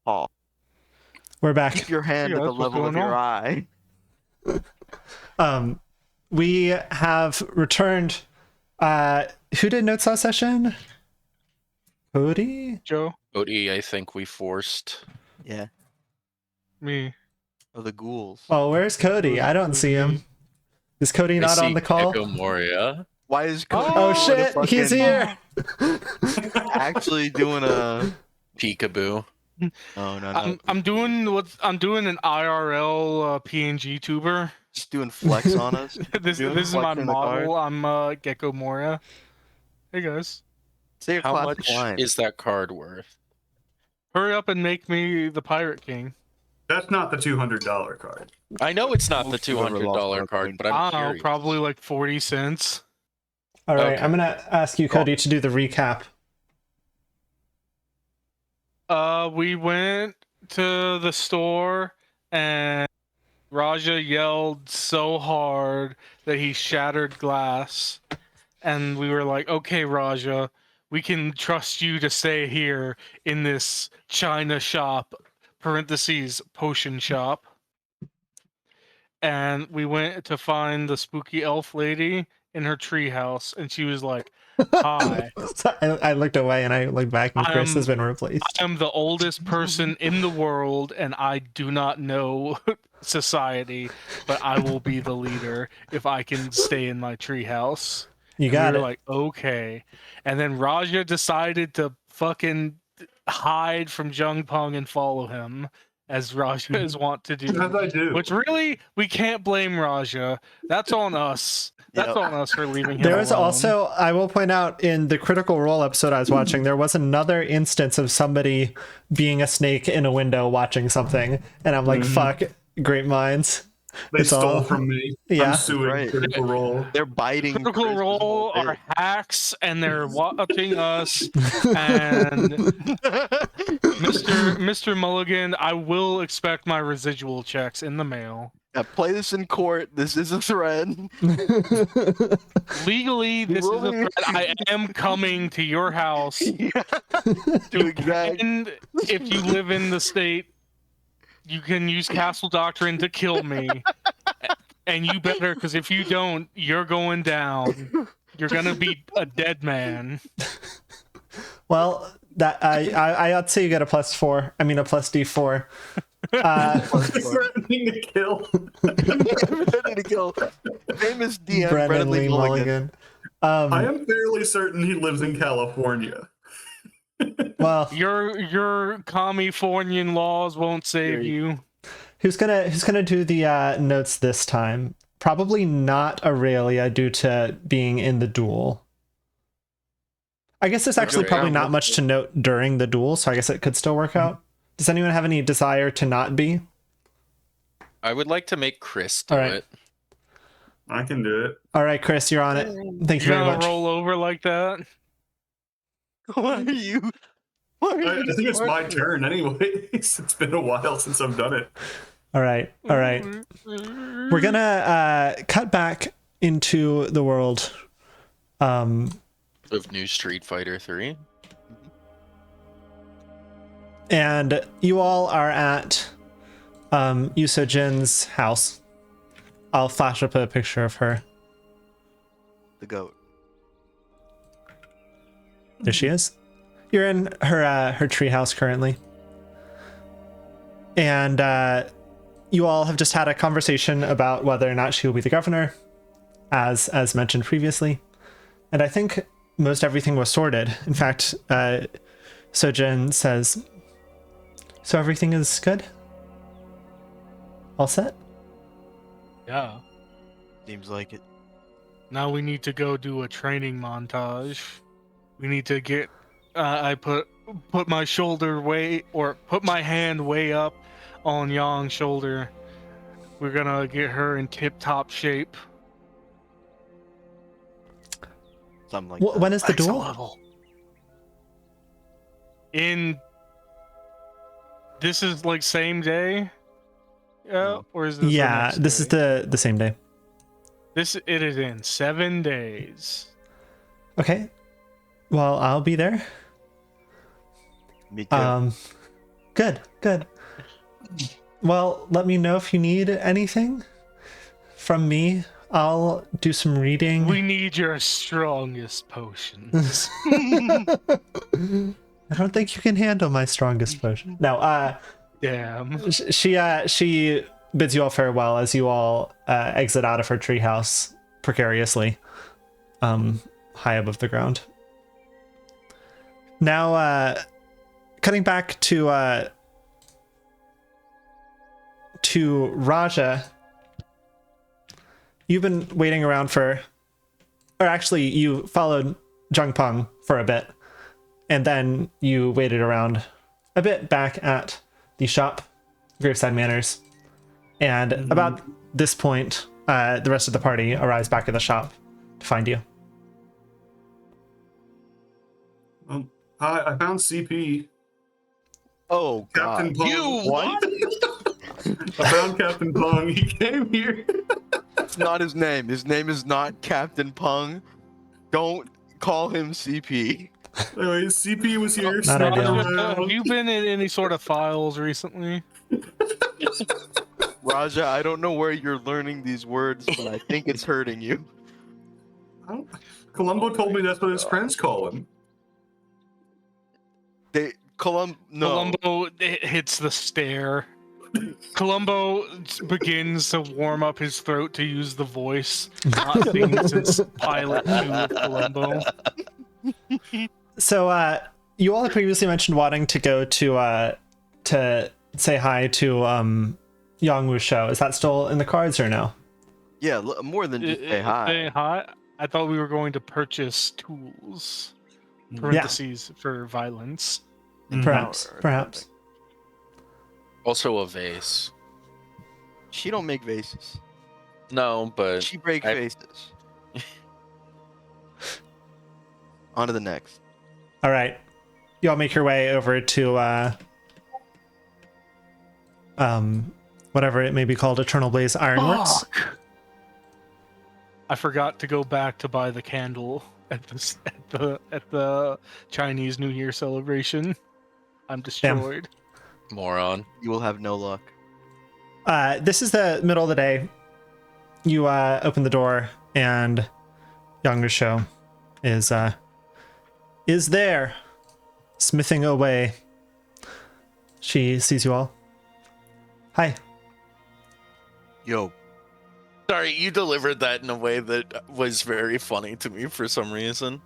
Paul, We're back. keep your hand Yeah, at the that's what's level of going your on. eye. We have returned. Who did notes last session? Cody? Joe, Cody, I think we forced. Yeah. me. Oh, the ghouls. Oh, where's Cody? I don't see him. Is Cody not on the call? Gecko Moria. Why is Cody Oh doing a shit, he's fucking- here. Actually doing a... Peekaboo. Oh, no. I'm doing an IRL PNG tuber. Just doing flex on us. this Doing is my flex in the card. model. I'm Gecko Moria. Hey guys, Say your How classic much line. is that card worth? hurry up and make me the Pirate King. That's not the $200 card. I know it's not the Most people ever lost $200 card card, thing. but I I'm don't know, curious. probably like 40 cents. All right, Okay. I'm gonna ask you, Cody, to do the recap. We went to the store and Raja yelled so hard that he shattered glass. And we were like, okay, Raja, we can trust you to stay here in this China shop, parentheses, potion shop. And we went to find the spooky elf lady in her treehouse, and she was like, hi. I looked away and I looked back, and Chris has been replaced. I'm the oldest person in the world, and I do not know society, but I will be the leader if I can stay in my treehouse. You got we it. were like, okay. And then Raja decided to fucking hide from Zheng Peng and follow him, as Raja is wont to do. As I do. Which really, we can't blame Raja. That's on us. That's Yep. on us for leaving him There was alone. also, I will point out, in the Critical Role episode I was watching, there was another instance of somebody being a snake in a window watching something, and I'm like, fuck, great minds. They It's stole all- from me. Yeah. I'm suing Right. Critical Role. They're biting. Critical Chris's Role whole are bit. hacks, and they're watching us. And Mr. Mulligan, I will expect my residual checks in the mail. Yeah, play this in court. This is a threat. Legally, this is a threat. I am coming to your house. To exact. And if you live in the state, you can use Castle Doctrine to kill me. And you better, because if you don't, you're going down. You're gonna be a dead man. Well, that I'd say you get a +4. I mean, a plus D4. Threatening to kill. Threatening to kill famous DM Brendan Lee Mulligan. Mulligan. I am fairly certain he lives in California. Well, Your Californian laws won't save you. who's gonna do the notes this time? Probably not Aurelia due to being in the duel. I guess there's actually Okay. probably not much to note during the duel, so I guess it could still work out. Does anyone have any desire to not be? I would like to make Chris do All right. it. I can do it. All right, Chris, you're on it. Thank you You're very gonna much. roll over like that? Why are you? Why are I you think it's my smart? turn anyways. It's been a while since I've done it. All right. We're gonna cut back into the world. Of New Street Fighter 3. And you all are at Yusojin's house. I'll flash up a picture of her. The goat. There she is. You're in her treehouse currently. And you all have just had a conversation about whether or not she will be the governor, as mentioned previously. And I think most everything was sorted. In fact, Sojin says, so everything is good? All set? Yeah. Seems like it. Now we need to go do a training montage. We need to get. I put my shoulder put my hand way up on Yang's shoulder. We're gonna get her in tip-top shape. Something like that. When is the Max duel? level. This is like same day. Yeah, No. or is this? the Yeah, next this is day? the same day. It is in 7 days. Okay. Well, I'll be there. Me too. Good, good. Well, let me know if you need anything from me. I'll do some reading. We need your strongest potions. I don't think you can handle my strongest potion. No, Damn. she bids you all farewell as you all exit out of her treehouse precariously, high above the ground. Now, cutting back to Raja. You've been waiting around or actually, you followed Zheng Peng for a bit, and then you waited around a bit back at the shop, Graveside Manors, and about this point, the rest of the party arrives back at the shop to find you. Hi, I found CP. Oh Captain God! Pong. You what? I found Captain Pong. He came here. That's not his name. His name is not Captain Peng. Don't call him CP. Anyway, CP was here. Not snooping ideal. Have around. you been in any sort of files recently? Raja, I don't know where you're learning these words, but I think it's hurting you. Columbo told me that's what his friends call him. No. Columbo hits the stair. Columbo begins to warm up his throat to use the voice, not seen since Pilot 2 of Columbo. So, you all had previously mentioned wanting to go to say hi to Yangwu's show. Is that still in the cards or no? Yeah, more than just say hi. Say hi? I thought we were going to purchase tools. Parentheses for violence. Perhaps, perhaps. Also a vase. She don't make vases. No, but She breaks I- vases. On to the next. All right, you all make your way over to whatever it may be called, Eternal Blaze Ironworks. Fuck! I forgot to go back to buy the candle at the Chinese New Year celebration. I'm destroyed. moron. You will have no luck. This is the middle of the day. You open the door, and Yangwu's show is there, smithing away. She sees you all. Hi. Yo, Sorry, you delivered that in a way that was very funny to me for some reason.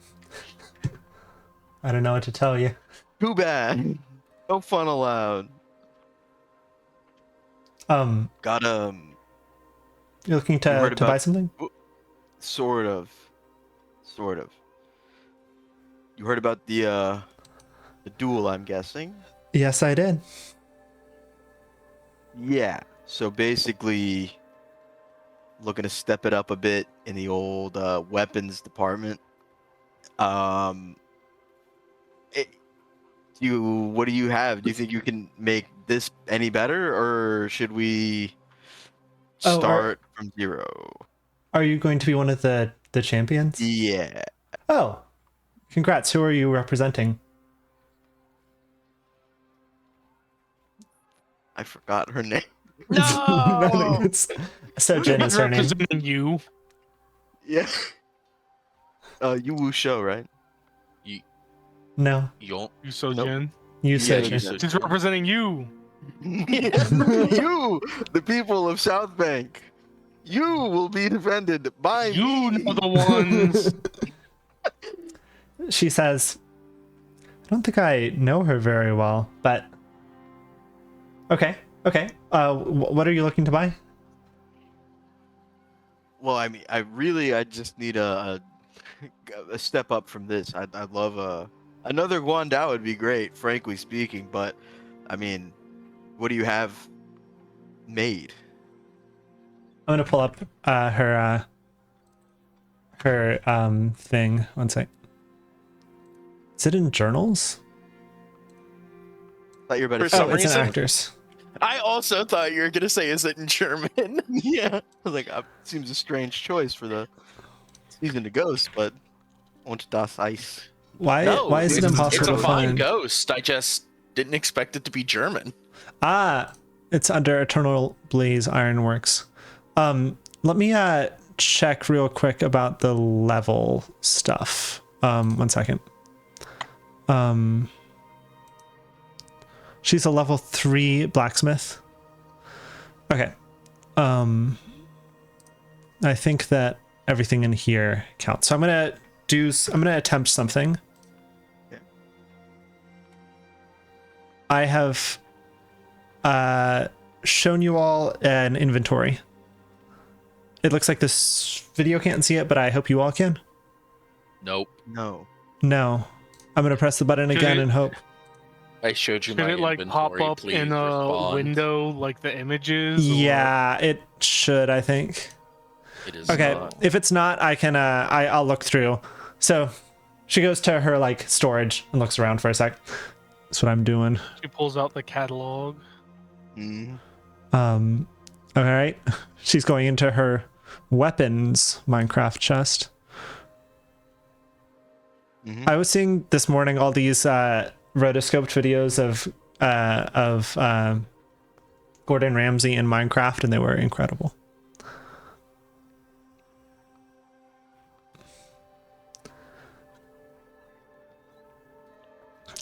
I don't know what to tell you. too bad. No fun allowed. Got You're looking You to heard buy about- something? sort of. You heard about the duel, I'm guessing? Yes, I did. Yeah. So basically, looking to step it up a bit in the old weapons department. What do you have? Do you think you can make this any better, or should we Oh, start from zero? Are you going to be one of the champions? Yeah. Oh, congrats. Who are you representing? I forgot her name. No! It's Sojin is her name. Representing you. Yeah. Yu Show, right? No, You You so Nope. Jin. you Yeah, Sojin. you said- She's representing you. You, the people of South Bank. You will be defended by You me. know the ones. She says, I don't think I know her very well, but okay. What are you looking to buy? Well, I mean, I just need a step up from this. I'd love another Guandao would be great, frankly speaking. But I mean, what do you have made? I'm gonna pull up her thing. One sec. Is it in journals? Thought you were about For to Oh, some it's in reason- actors. I also thought you were gonna say, "Is it in German?" Yeah, I was like, seems a strange choice for the season to Ghost, but und das Eis. Why No, is it it's impossible a to fine find? ghost. Didn't expect it to be German. Ah, it's under Eternal Blaze Ironworks. Let me check real quick about the level stuff. 1 second. She's a level 3 blacksmith. Okay. I think that everything in here counts. So I'm gonna attempt something. Yeah. I have shown you all an inventory. It looks like this video can't see it, but I hope you all can. Nope. No. No. I'm gonna press the button again and hope. I showed you Should my it like pop inventory. up Please in a respond. window like the images? or- Yeah, it should, I think. It is Okay, not. if it's not, I can I'll look through. So she goes to her like storage and looks around for a sec. That's what I'm doing. She pulls out the catalog. Mhm. All right. She's going into her weapons Minecraft chest. Mhm. I was seeing this morning all these rotoscoped videos of Gordon Ramsay in Minecraft, and they were incredible.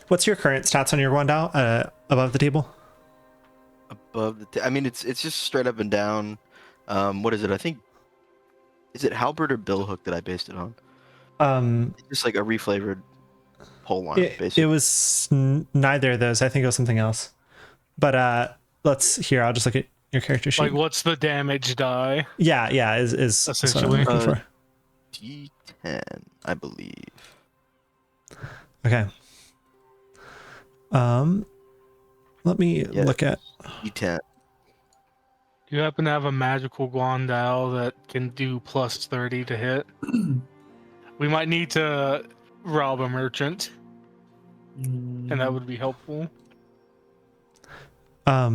What's your current stats on your Guandao above the table? Above the. I mean, it's just straight up and down. What is it? I think. Is it halberd or billhook that I based it on? It's just like a reflavored pole line, basically. It was neither of those. I think it was something else. But I'll just look at your character sheet. Like, what's the damage die? Yeah, is what I'm Essentially. looking for. D10, I believe. Okay. Let me Yeah. look at. D10. Do you happen to have a magical Guandao that can do plus 30 to hit? We might need to rob a merchant, and that would be helpful. All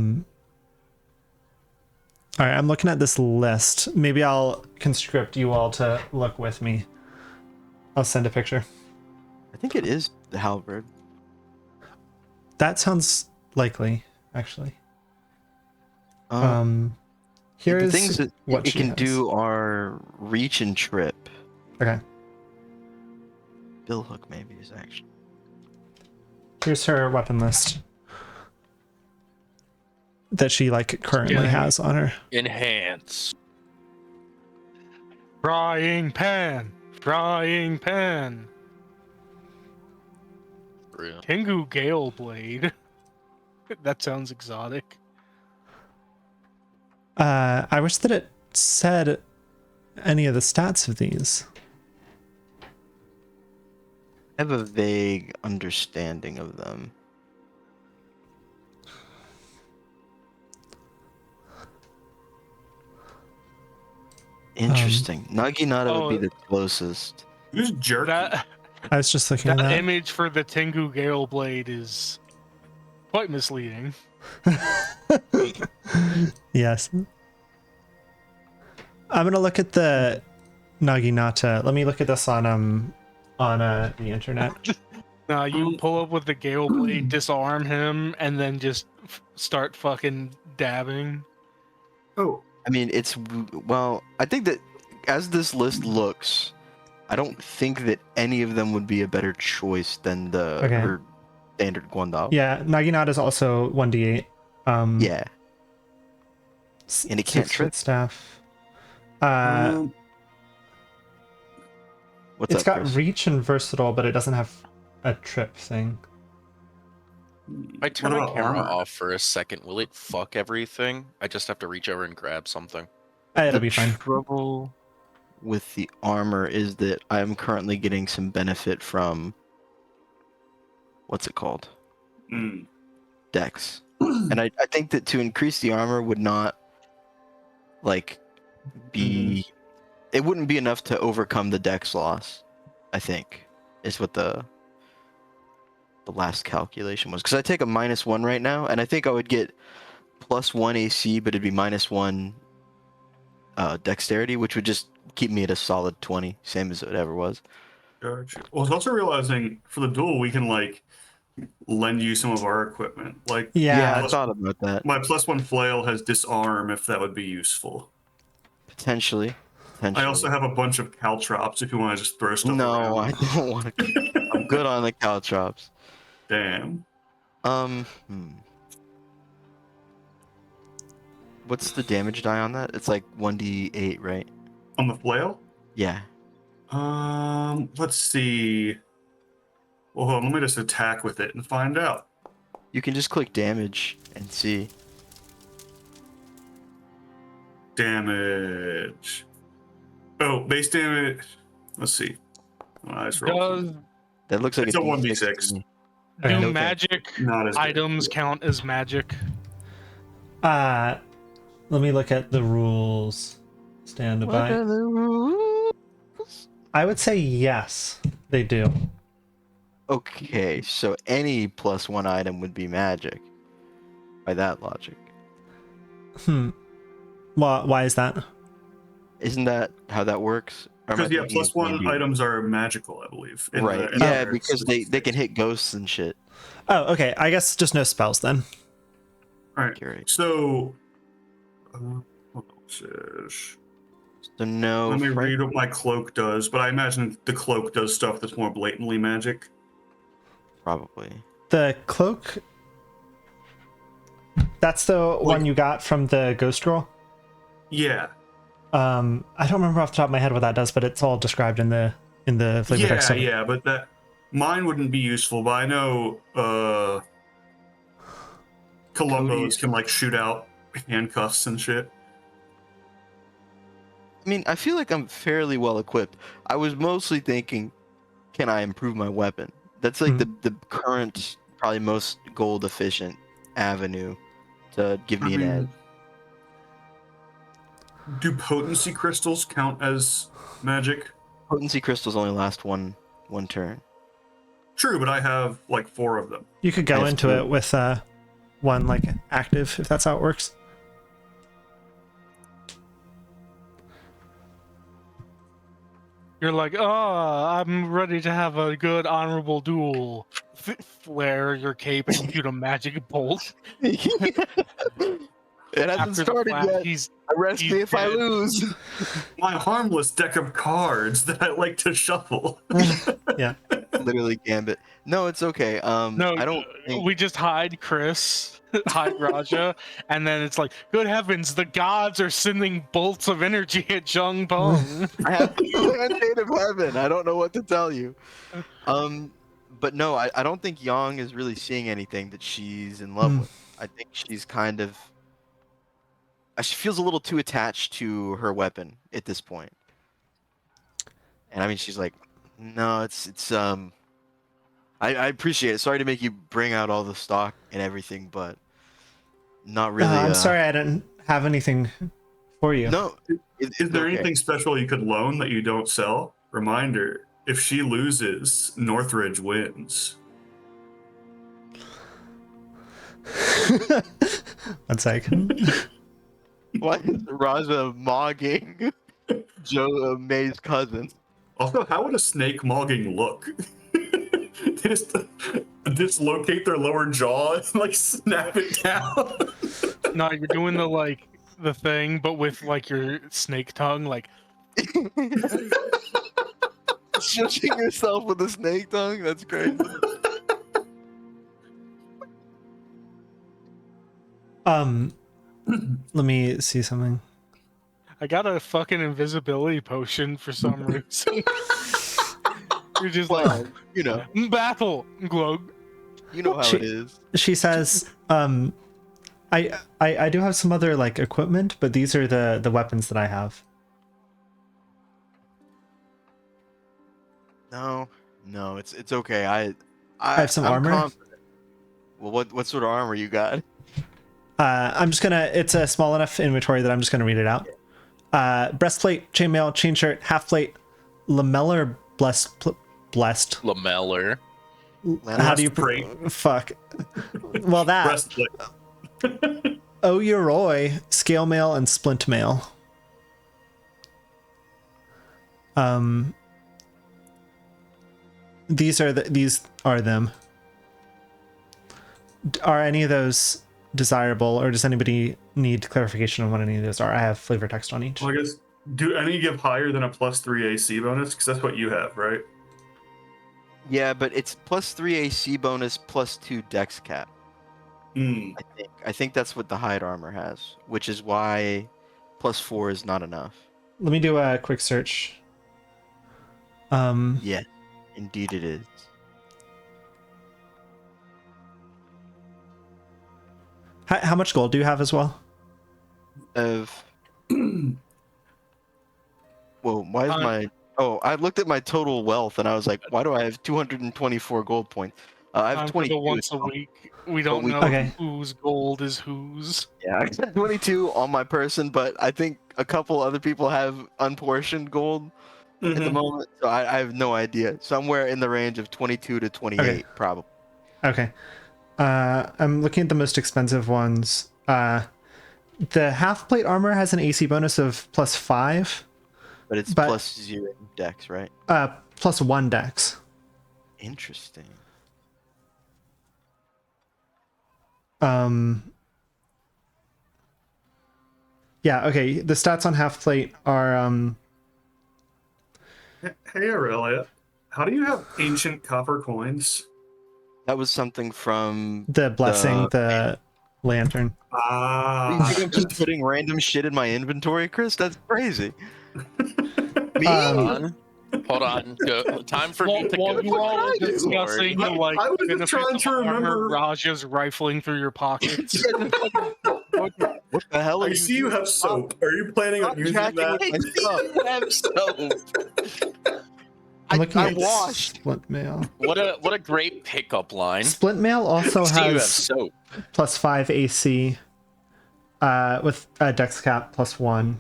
right, I'm looking at this list. Maybe I'll conscript you all to look with me. I'll send a picture. I think it is the halberd. That sounds likely, actually. The Here's things that what it she can has. do are reach and trip. Okay. Billhook maybe is actually. Here's her weapon list that she like currently Yeah. has on her. Enhance. Frying pan! Frying pan! Real. Tengu Gale Blade. That sounds exotic. I wish that it said any of the stats of these. I have a vague understanding of them. Interesting. Naginata would be Oh. the closest. Who's jerky? That I was just looking at that that. image for the Tengu Gale Blade is quite misleading. Yes. I'm gonna look at the Naginata. Let me look at this on the internet. You pull up with the Gale Blade, disarm him, and then just start fucking dabbing. Oh, I mean, well, I think that as this list looks, I don't think that any of them would be a better choice than Okay. her standard Guandao. Yeah, Naginata is also 1d8. Yeah. And it can't 6 trip? foot staff. What's It's up, got Chris? reach and versatile, but it doesn't have a trip thing. I turn What my about camera armor? off for a second. Will it fuck everything? I just have to reach over and grab something. It'll The be fine. trouble with the armor is that I'm currently getting some benefit from what's it called? Mm. Dex. And I think that to increase the armor would not like be it wouldn't be enough to overcome the dex loss, I think, is what the last calculation was. Because I take a -1 right now, and I think I would get +1 AC, but it'd be -1 dexterity, which would just keep me at a solid 20, same as it ever was. Gotcha. Well, I was also realizing for the duel, we can like lend you some of our equipment. Like, Yeah, I Yeah. thought about that. my +1 flail has disarm, if that would be useful. Potentially. I also have a bunch of caltrops if you want to just throw stuff No, I around. don't want to. I'm good on the caltrops. Damn. Hmm. What's the damage die on that? It's like 1d8, right? On the flail? Yeah. Let's see. Well, hold on, let me just attack with it and find out. You can just click damage and see. Damage. Oh, base damage. Let's see. Nice roll. Does That looks like It's a D6 to 1d6. me. do Okay. magic Not as good. items count as magic? Let me look at the rules. Stand What by. are the rules? I would say yes, they do. Okay, so any +1 item would be magic. By that logic. Why is that? Isn't that how that works? Or am I Because, yeah, thinking of +1 D&D? items are magical, I believe. in Right. the- in Yeah, the- because they can hit ghosts and shit. Oh, okay. I guess just no spells then. Alright, Accurate. so. What else is- So no. Let me Frank- read what my cloak does, but I imagine the cloak does stuff that's more blatantly magic. Probably. The cloak. That's the one you got from the ghost roll. Yeah. I don't remember off the top of my head what that does, but it's all described in the flavor text. Yeah, yeah, but that mine wouldn't be useful, but I know Columbos can like shoot out handcuffs and shit. I mean, I feel like I'm fairly well equipped. I was mostly thinking, can I improve my weapon? That's like the current, probably most gold efficient avenue to give me I an mean, edge. do potency crystals count as magic? Potency crystals only last one turn. True, but I have like 4 of them. You could go That's into true. it with one like active, if that's how it works. You're like, oh, I'm ready to have a good honorable duel. Flare your cape and shoot a magic bolt. It hasn't After the started flash, yet. he's Arrest me if I dead. lose. My harmless deck of cards that I like to shuffle. Yeah. Literally Gambit. No, it's okay. no. I don't think We just hide Chris, hide Raja, and then it's like, good heavens, the gods are sending bolts of energy at Zheng Peng. I have a state of heaven. I don't know what to tell you. But no, I don't think Yang is really seeing anything that she's in love with. I think she's kind of she feels a little too attached to her weapon at this point. And I mean, she's like, no, it's I appreciate it. Sorry to make you bring out all the stock and everything, but not really. I'm sorry I didn't have anything for you. No. Is there anything special you could loan that you don't sell? Reminder, if she loses, Northridge wins. One sec. Why is Raja mogging Joe May's cousin? Also, how would a snake mogging look? They just dislocate their lower jaw and like snap it down. No, you're doing the thing, but with like your snake tongue, like Shushing yourself with a snake tongue? That's crazy. Let me see something. I got a fucking invisibility potion for some reason. You're just Well, you know, like battle glug. you know how She- it is. She says, I do have some other like equipment, but these are the weapons that I have. No, it's okay. I have some I'm armor. confident. Well, what sort of armor you got? I'm just gonna. It's a small enough inventory that I'm just gonna read it out. Breastplate, chainmail, chain shirt, half plate, lamellar, blessed. Lameller. How do you Breastplate. fuck? Well, that Breastplate. Oyuroi, scale mail, and splint mail. These are them. Are any of those desirable, or does anybody need clarification on what any of those are? I have flavor text on each. Well, I guess, do any give higher than a +3 AC bonus? Because that's what you have, right? Yeah, but it's +3 AC bonus +2 Dex cap. Hmm. I think that's what the hide armor has, which is why +4 is not enough. Let me do a quick search. Yeah, indeed it is. How much gold do you have as well? Of Whoa, why is my... Oh, I looked at my total wealth and I was like, why do I have 224 gold points? I have Time for 22. the once a week. We don't know Okay. whose gold is whose. Yeah, I got 22 on my person, but I think a couple other people have unportioned gold at the moment, so I have no idea. Somewhere in the range of 22 to 28, Okay. probably. Okay. I'm looking at the most expensive ones. The half plate armor has an AC bonus of +5, But it's But- +0 dex, right? +1 dex. Interesting. Yeah, okay. The stats on half plate are Hey, Aurelia, how do you have ancient copper coins? That was something from the blessing, the lantern. Ah, You think I'm just putting random shit in my inventory, Chris? That's crazy. Me? Hold on. Go. Time for me to While go. you all are discussing I- like I was just benefits trying of to armor, remember- Raja's rifling through your pockets. What the hell are I you see you have soap. Are you planning on Stop using jacking that? with my stuff. So, I'm looking I at washed. Splint Mail. what a great pickup line. Splint Mail also See, you have has soap. +5 AC with a dex cap +1.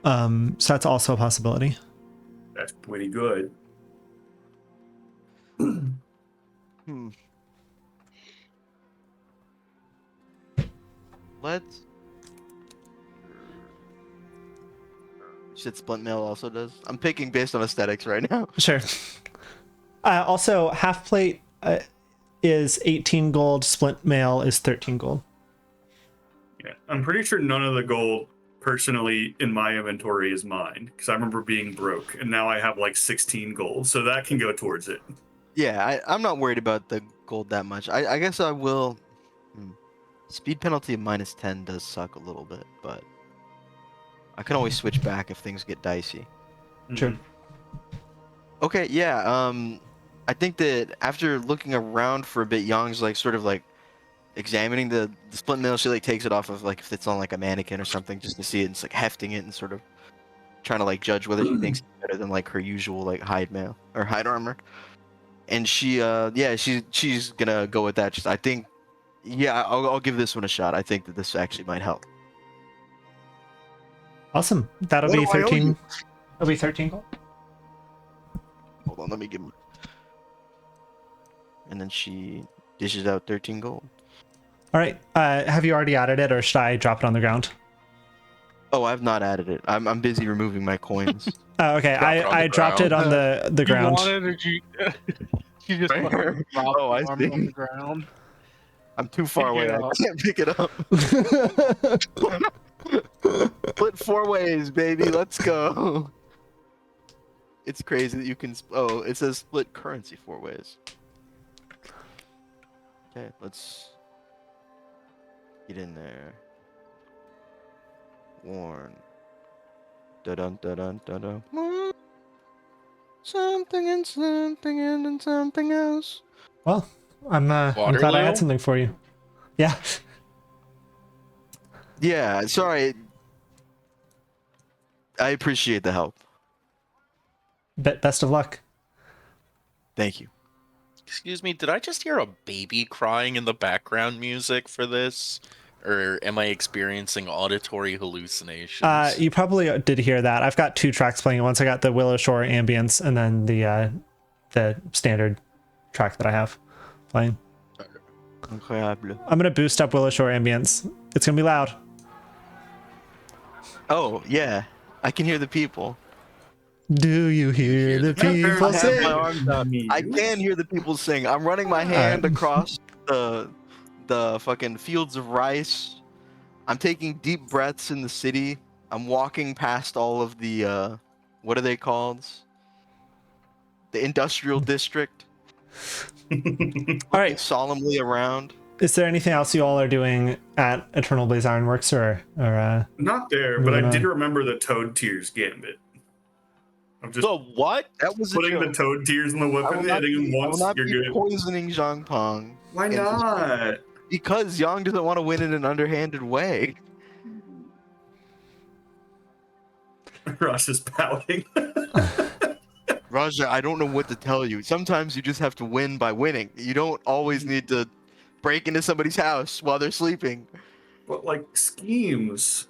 So that's also a possibility. That's pretty good. Let's. Shit, Splint Mail also does. I'm picking based on aesthetics right now. Sure. Also, half plate is 18 gold. Splint Mail is 13 gold. Yeah, I'm pretty sure none of the gold personally in my inventory is mine because I remember being broke and now I have like 16 gold, so that can go towards it. Yeah, I'm not worried about the gold that much. I guess I will. Speed penalty of -10 does suck a little bit, but I can always switch back if things get dicey. Sure. Okay, yeah. I think that after looking around for a bit, Yang's like sort of like examining the splint mail. She like takes it off of like if it's on like a mannequin or something just to see it, and it's like hefting it and sort of trying to like judge whether she thinks it's better than like her usual like hide mail or hide armor. And she's gonna go with that. Just I think, yeah, I'll give this one a shot. I think that this actually might help. Awesome. That'll What be do I owe 13. you? It'll be 13 gold. Hold on, let me give him. And then she dishes out 13 gold. All right. Have you already added it, or should I drop it on the ground? Oh, I've not added it. I'm busy removing my coins. Oh, okay. Drop it on I the dropped it on the You ground. wanted, or you just fucking dropped Oh, I the arm see. on the ground. I'm too far Pick it away. I up. can't pick it up. Split 4 ways, baby. Let's go. It's crazy that you can. Oh, it says split currency 4 ways. Okay, let's get in there. Warn. Da dun da dun da dun. Something and something and then something else. Well, I'm glad I Waterloo? had something for you. Yeah. Yeah, sorry. I appreciate the help. Best of luck. Thank you. Excuse me, did I just hear a baby crying in the background music for this? Or am I experiencing auditory hallucinations? You probably did hear that. I've got 2 tracks playing at once. I got the Willowshore ambience and then the standard track that I have playing. Incroyable. I'm gonna boost up Willowshore ambience. It's gonna be loud. Oh, yeah. I can hear the people. Do you hear the people I have sing? my arms out. I can hear the people sing. I'm running my hand across the fucking fields of rice. I'm taking deep breaths in the city. I'm walking past all of the what are they called? The industrial district. All right. Solemnly around. Is there anything else you all are doing at Eternal Blaze Ironworks, or Not there, but moving I did on? remember the Toad Tears Gambit. I'm just The what? That was a putting the joke. Toad Tears in the I will weapon, not hitting him be, I will once, not you're be good. poisoning Zheng Peng. Why in this- not? Because Yang doesn't want to win in an underhanded way. Ross is pouting. Raja, I don't know what to tell you. Sometimes you just have to win by winning. You don't always need to break into somebody's house while they're sleeping. But like schemes.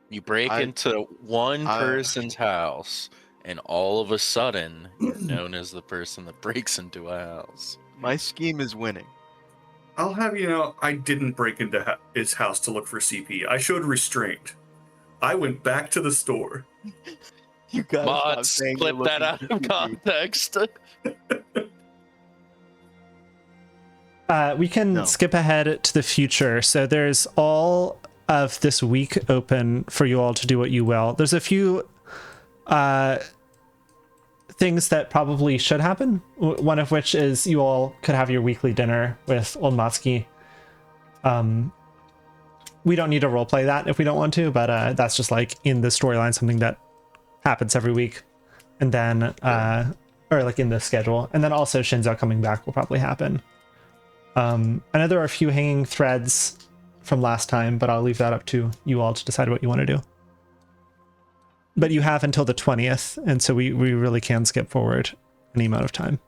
You break I- into one I- person's house, and all of a sudden, you're known as the person that breaks into a house. My scheme is winning. I'll have you know, I didn't break into his house to look for CP. I showed restraint. I went back to the store. You gotta stop Mods, saying clip you're that looking out for of CP. context. We can No. skip ahead to the future. So there's all of this week open for you all to do what you will. There's a few things that probably should happen. One of which is you all could have your weekly dinner with Old Matsky. We don't need to roleplay that if we don't want to, but that's just like in the storyline, something that happens every week. And then, or like in the schedule. And then also Shinzo coming back will probably happen. I know there are a few hanging threads from last time, but I'll leave that up to you all to decide what you want to do. But you have until the 20th, and so we really can skip forward any amount of time.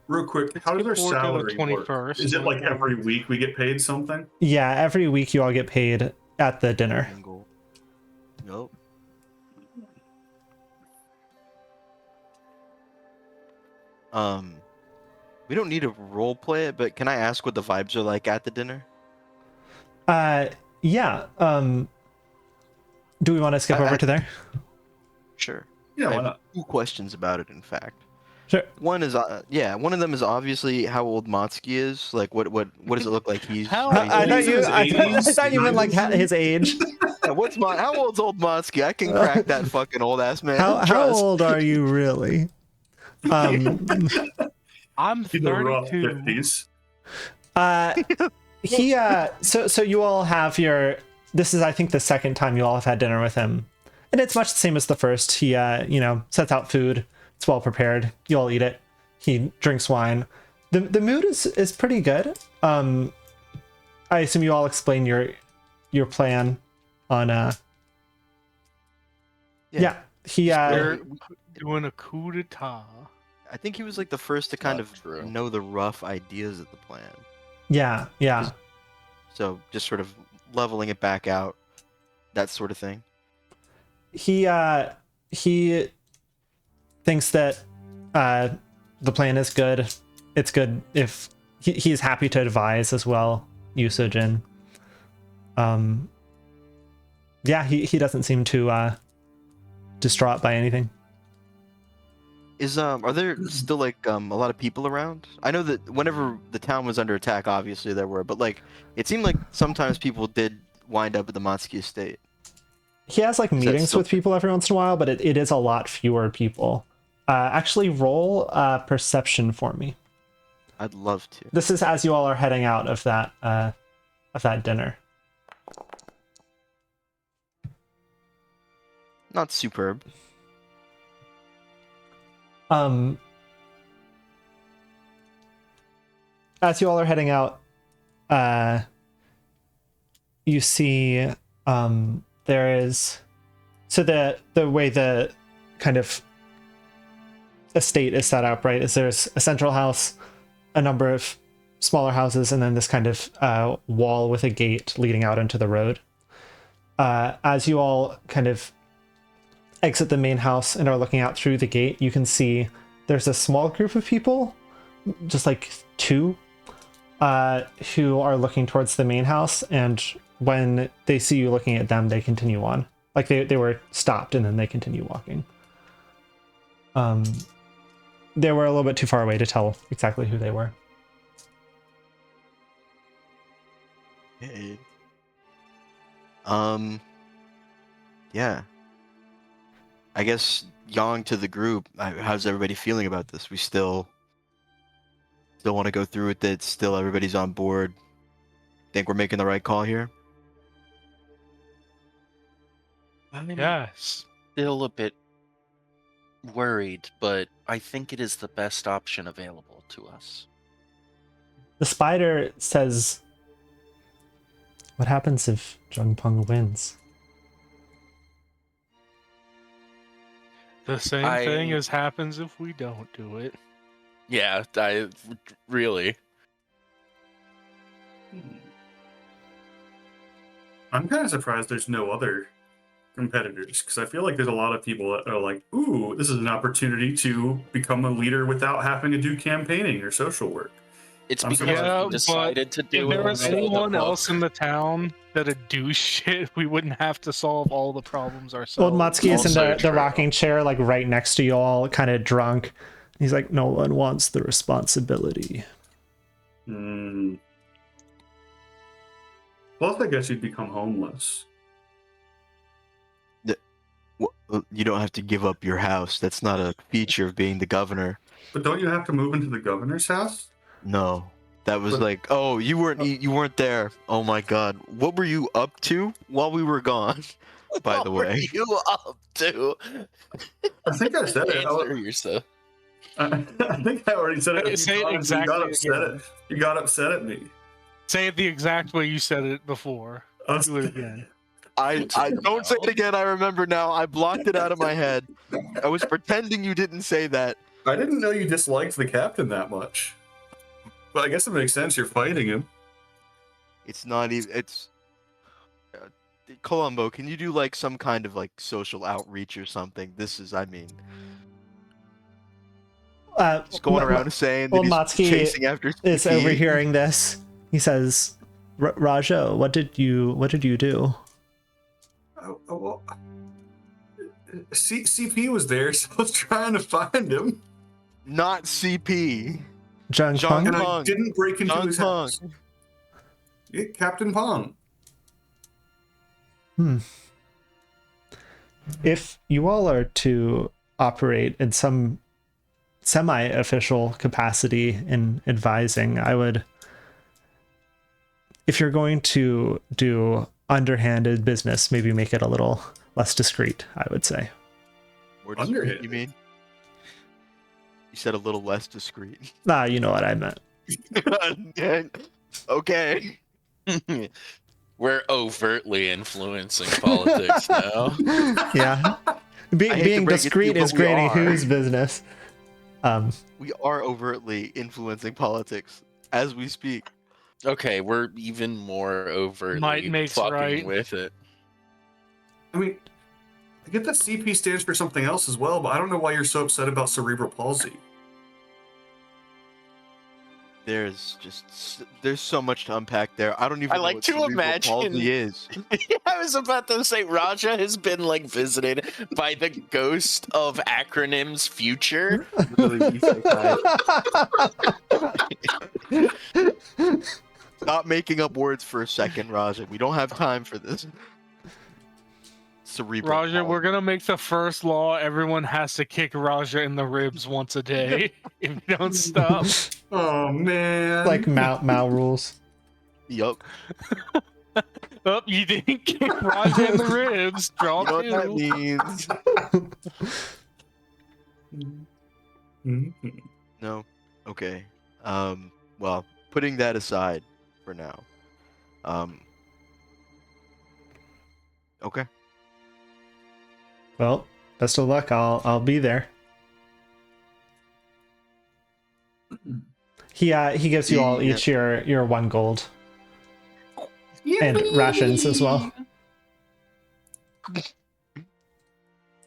Real quick, how does our Forward to salary the work? 21st. Is it like every week we get paid something? Yeah, every week you all get paid at the dinner. Angle. Nope. We don't need to role play it, but can I ask what the vibes are like at the dinner? Yeah. Do we want to skip over to there? Sure. Yeah, I why have not? 2 questions about it, in fact. Sure. One is, one of them is obviously how old Motsky is. Like, what does it look like he's? How I thought He's in you. his I thought you meant like 80s. his age. Yeah, how old's old Motsky? I can crack that fucking old ass man. How Trust. old are you really? I'm In the rough 32. 50s. He so you all have your, this is I think the second time you all have had dinner with him, and it's much the same as the first. He sets out food. It's well prepared. You all eat it. He drinks wine. The mood is pretty good. I assume you all explain your plan on yeah. He We're doing a coup d'etat. I think he was like the first to kind Not of true. know the rough ideas of the plan. yeah. So just sort of leveling it back out, that sort of thing. He thinks that the plan is good. It's good if he's happy to advise as well, usage and yeah, he doesn't seem to distraught by anything. Are there still like a lot of people around? I know that whenever the town was under attack, obviously there were, but like it seemed like sometimes people did wind up at the Motsky estate. He has like that meetings still- with people every once in a while, but it is a lot fewer people. Actually, roll perception for me. I'd love to. This is as you all are heading out of that dinner. Not superb. As you all are heading out, you see there is, so the way the kind of estate is set up, right, is there's a central house, a number of smaller houses, and then this kind of wall with a gate leading out into the road. As you all kind of exit the main house and are looking out through the gate, you can see there's a small group of people, just like 2, who are looking towards the main house, and when they see you looking at them, they continue on. Like they were stopped and then they continue walking. They were a little bit too far away to tell exactly who they were. Okay. Yeah. I guess yawing to the group. How's everybody feeling about this? We still want to go through with it. Still, everybody's on board. Think we're making the right call here? I'm Yes. still a bit worried, but I think it is the best option available to us. The spider says, what happens if Zheng Peng wins? The same thing as happens if we don't do it. Yeah, I really. I'm kind of surprised there's no other competitors, because I feel like there's a lot of people that are like, ooh, this is an opportunity to become a leader without having to do campaigning or social work. It's I'm because surprised. we decided to If do there it. was so that anyone the- else in the town that'd do shit, we wouldn't have to solve all the problems ourselves. Old Matsuki is in Also the true. rocking chair, like right next to you all, kind of drunk. He's like, no one wants the responsibility. Hmm. Plus, I guess you'd become homeless. Well, you don't have to give up your house. That's not a feature of being the governor. But don't you have to move into the governor's house? No, that was But- like, oh, you weren't there. Oh my God, what were you up to while we were gone? By the What were way, you up to? I think I said it. Answer yourself. I think I already said it. A few Say it times. exactly again. You got upset at me. Say it the exact way you said it before. I was- Do it again. I don't say it again. I remember now. I blocked it out of my head. I was pretending you didn't say that. I didn't know you disliked the captain that much. But I guess it makes sense. You're fighting him. It's not even. It's Columbo. Can you do like some kind of like social outreach or something? This is, I mean, just going around saying that Old he's Matsuki chasing after is CP. overhearing this. He says, Rajo, what did you do? Well, CP was there, so I was trying to find him. Not CP. Zheng Zheng Peng? And I Peng. didn't break into Zheng his house. Peng. Yeah, Captain Pong. If you all are to operate in some semi-official capacity in advising, I would, if you're going to do underhanded business, maybe make it a little less discreet, I would say. More discreet, Underhanded. you mean? You said a little less discreet. You know what I meant. Okay. We're overtly influencing politics now. Yeah. I hate to Being break it to discreet you, is but we granny are. whose business. We are overtly influencing politics as we speak. Okay, we're even more overtly Might makes fucking right. with it. I mean, I get that CP stands for something else as well, but I don't know why you're so upset about cerebral palsy. There's so much to unpack there. I don't even I know like what to cerebral imagine- palsy is. I was about to say Raja has been like visited by the ghost of acronyms future. Literally isekai. Stop making up words for a second, Raja. We don't have time for this. Cerebral Raja, palsy. we're gonna make the first law: everyone has to kick Raja in the ribs once a day if you don't stop. Oh man! Like Mao rules. Yup. Oh, you didn't kick Raja in the ribs. Draw You know what that two. means? Mhm. No. Okay. Well, putting that aside for now. Okay. Well, best of luck. I'll be there. He gives you all Yeah. each your 1 gold. And rations as well.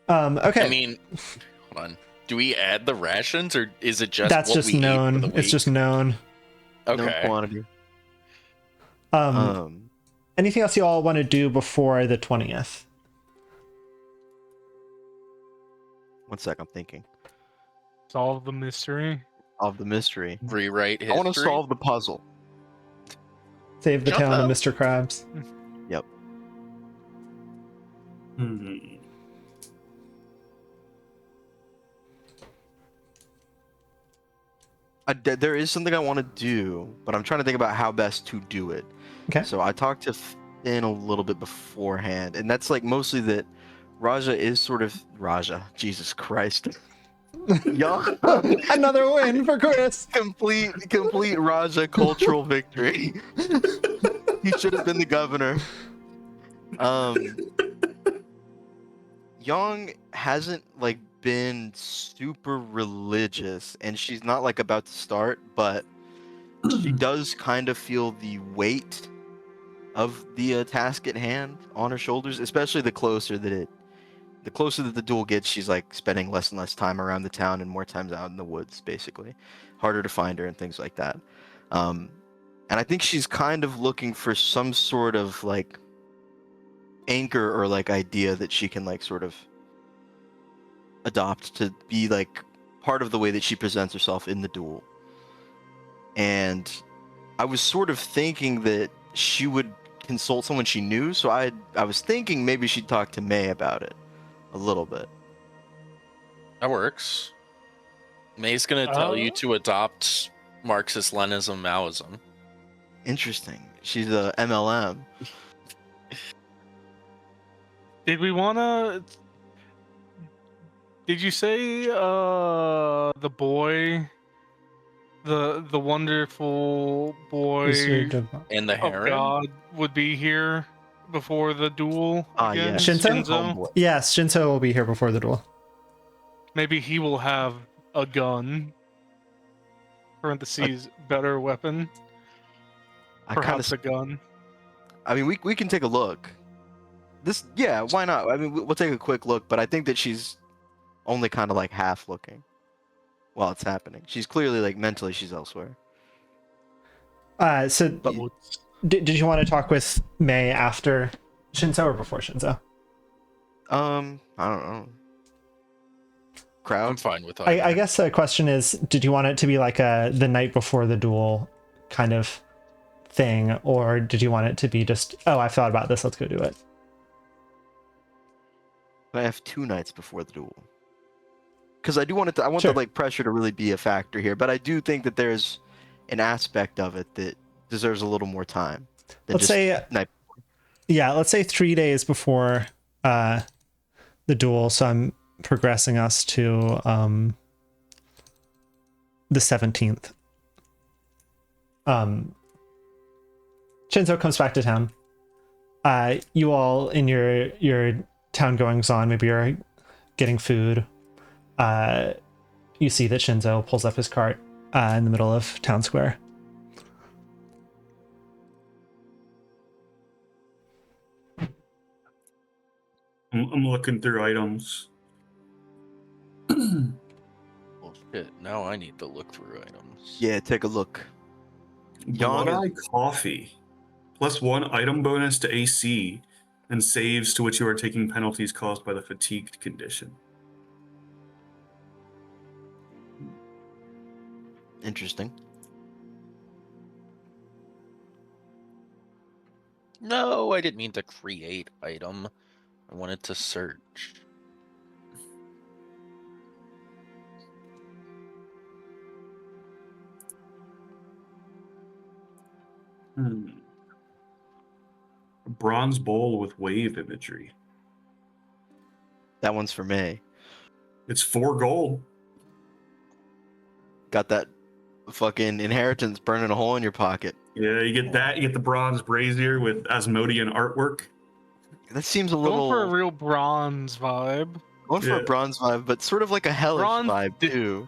Okay. I mean, hold on. Do we add the rations, or is it just That's what just we ate for known. the It's week? just known. No Okay. quantity. Anything else you all want to do before the 20th? One sec, I'm thinking Solve the mystery. of the mystery. Rewrite history. I want to solve the puzzle. Save the Shut town of up. Mr. Krabs. Yep. Hmm. There is something I want to do, but I'm trying to think about how best to do it. Okay. So I talked to Finn a little bit beforehand, and that's like mostly that Raja is sort of Raja. Jesus Christ. Young. Another win for Chris. complete Raja cultural victory. He should have been the governor. Young hasn't like been super religious, and she's not like about to start, but she does kind of feel the weight of the task at hand on her shoulders, especially the closer that the duel gets. She's like spending less and less time around the town and more times out in the woods, basically. Harder to find her and things like that. And I think she's kind of looking for some sort of like anchor or like idea that she can like sort of adopt to be like part of the way that she presents herself in the duel. And I was sort of thinking that she would consult someone she knew, so I was thinking maybe she'd talk to May about it a little bit. That works. May's gonna tell you to adopt Marxist-Leninism, Maoism. Interesting. She's a MLM. Did we wanna? Did you say the boy, the wonderful boy And the of harem. God would be here before the duel? Ah, again? yeah. Shinzo? Homeboy. Yes, Shinzo will be here before the duel. Maybe he will have a gun. Parentheses, better weapon. I kind Perhaps of. a gun. I mean, we can take a look. Yeah, why not? I mean, we'll take a quick look, but I think that she's only kind of like half looking while it's happening. She's clearly like mentally she's elsewhere. So But did you want to talk with May after Shinzo or before Shinzo? I don't know. I'm Crowd. fine with that. I guess the question is, did you want it to be like the night before the duel kind of thing, or did you want it to be just, oh, I thought about this, let's go do it? I have 2 nights before the duel. Because I do want it to, I want Sure. the like pressure to really be a factor here, but I do think that there's an aspect of it that deserves a little more time. Than Let's just say, night. yeah, let's say 3 days before the duel. So I'm progressing us to the 17th. Shinzo comes back to town. You all in your town goings on, maybe you're getting food. You see that Shinzo pulls up his cart in the middle of town square. I'm looking through items. Well, shit. Now I need to look through items. Yeah, take a look. Young Blood Eye Coffee. +1 item bonus to AC and saves to which you are taking penalties caused by the fatigued condition. Interesting. No, I didn't mean to create item. I wanted to search. A bronze bowl with wave imagery. That one's for May. It's 4 gold. Got that fucking inheritance burning a hole in your pocket. Yeah, you get that. You get the bronze brazier with Asmodean artwork. That seems a Going little for a real bronze vibe. going for Yeah. a bronze vibe, but sort of like a hellish Bronze vibe too.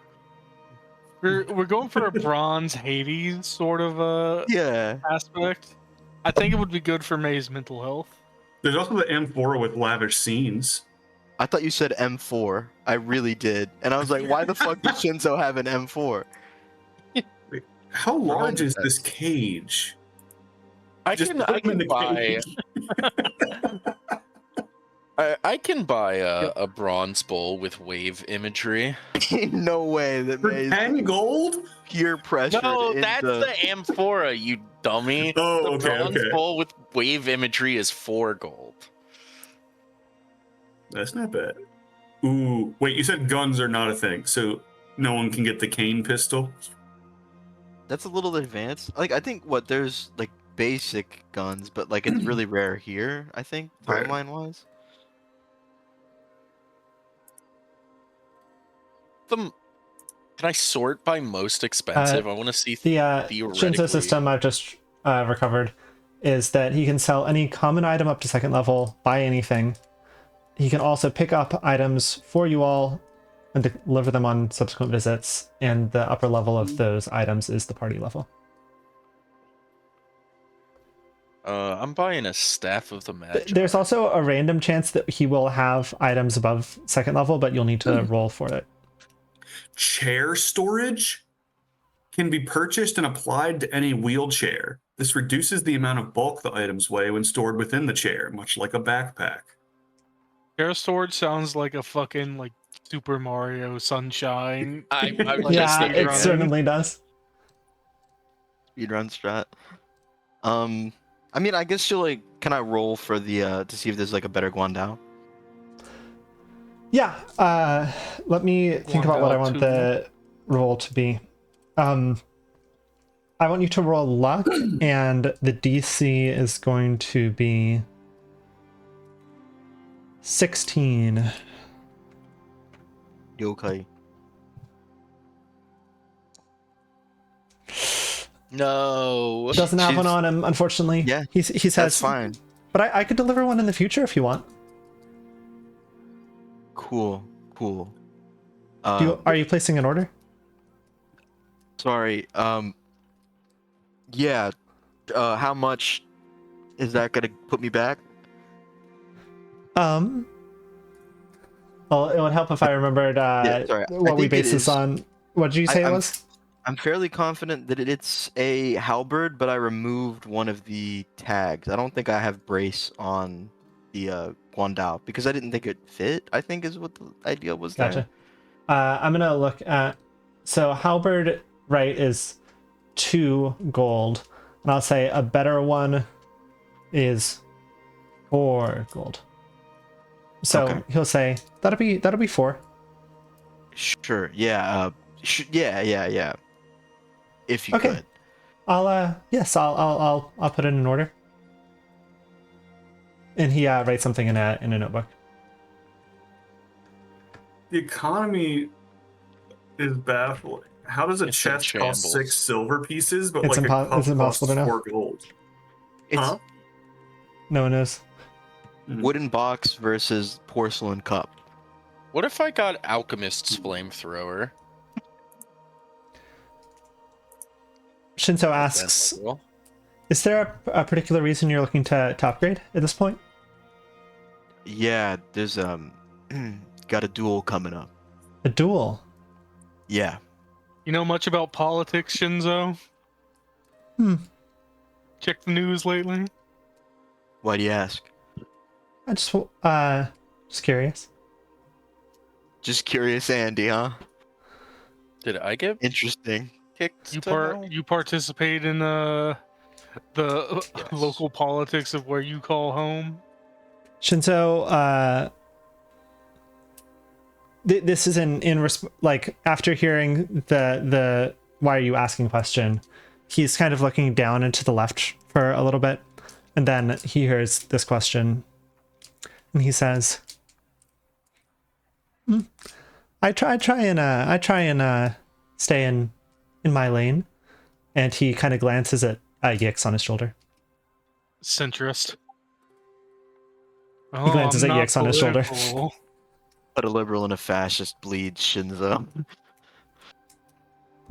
We're going for a bronze Hades sort of Yeah. aspect. I think it would be good for May's mental health. There's also the amphora with lavish scenes. I thought you said M4. I really did. And I was like, why the fuck does Shinzo have an M4? How large is that. this cage? I Just can, put I him in can the buy. cage. I can buy a bronze bowl with wave imagery. No way that For May's 10 gold? peer pressured No, that's into. the amphora, you dummy. Oh, The okay, bronze okay. bowl with wave imagery is 4 gold. That's not bad. Ooh, wait, you said guns are not a thing, so no one can get the cane pistol? That's a little advanced. Like I think there's like basic guns, but like it's really rare here. I think Right. timeline wise. Can I sort by most expensive? I want to see The theoretically. Shinzo system I've just recovered is that he can sell any common item up to 2nd level, buy anything. He can also pick up items for you all and deliver them on subsequent visits, and the upper level of those items is the party level. I'm buying a staff of the Magi. There's also a random chance that he will have items above 2nd level, but you'll need to roll for it. Chair storage can be purchased and applied to any wheelchair. This reduces the amount of bulk the items weigh when stored within the chair, much like a backpack. Air storage sounds like a fucking like Super Mario Sunshine. I was Like, just Yeah, thinking it speedrun. certainly does. Speedrun strat. I mean, I guess can I roll for the to see if there's like a better Guandao? Yeah, let me think about what I want the roll to be. I want you to roll luck, and the DC is going to be 16. Okay. No. Doesn't have one She's- on him, unfortunately. Yeah, he says, That's fine. But I could deliver one in the future if you want. Cool. Are you placing an order? Sorry. Yeah. How much is that gonna put me back? Well, it would help if I remembered sorry. I what we think it base this is- on. What did you say it I'm- was? I'm fairly confident that it's a halberd, but I removed one of the tags. I don't think I have brace on the Guandao because I didn't think it fit. I think is what the idea was there. Gotcha. I'm gonna look at, so halberd, right, is 2 gold, and I'll say a better one is 4 gold. So Okay. he'll say that'll be 4. Sure. Yeah. Yeah. If you Okay. could. I'll put it in an order. And he writes something in a notebook. The economy is baffling. How does a It's in chest cost shambles. 6 silver pieces, but It's like a cup it's impossible to costs know. 4 gold? It's Huh? No one knows. wooden box versus porcelain cup. What if I got Alchemist's flamethrower? Shinzo asks, Then I'll- is there a particular reason you're looking to upgrade at this point? Yeah. There's got a duel coming up. A duel? Yeah. You know much about politics, Shinzo? Hmm. Check the news lately. Why do you ask? I just curious. Just curious, Andy, huh? Did I get Interesting. kicked? You participate in the Yes. local politics of where you call home. Shinzo, this is like after hearing the why are you asking question, he's kind of looking down and to the left for a little bit, and then he hears this question, and he says, I try and stay in my lane," and he kind of glances at Yix on his shoulder. Centrist. He glances I'm at not Yix on his shoulder. political. But a liberal and a fascist bleeds Shinzo.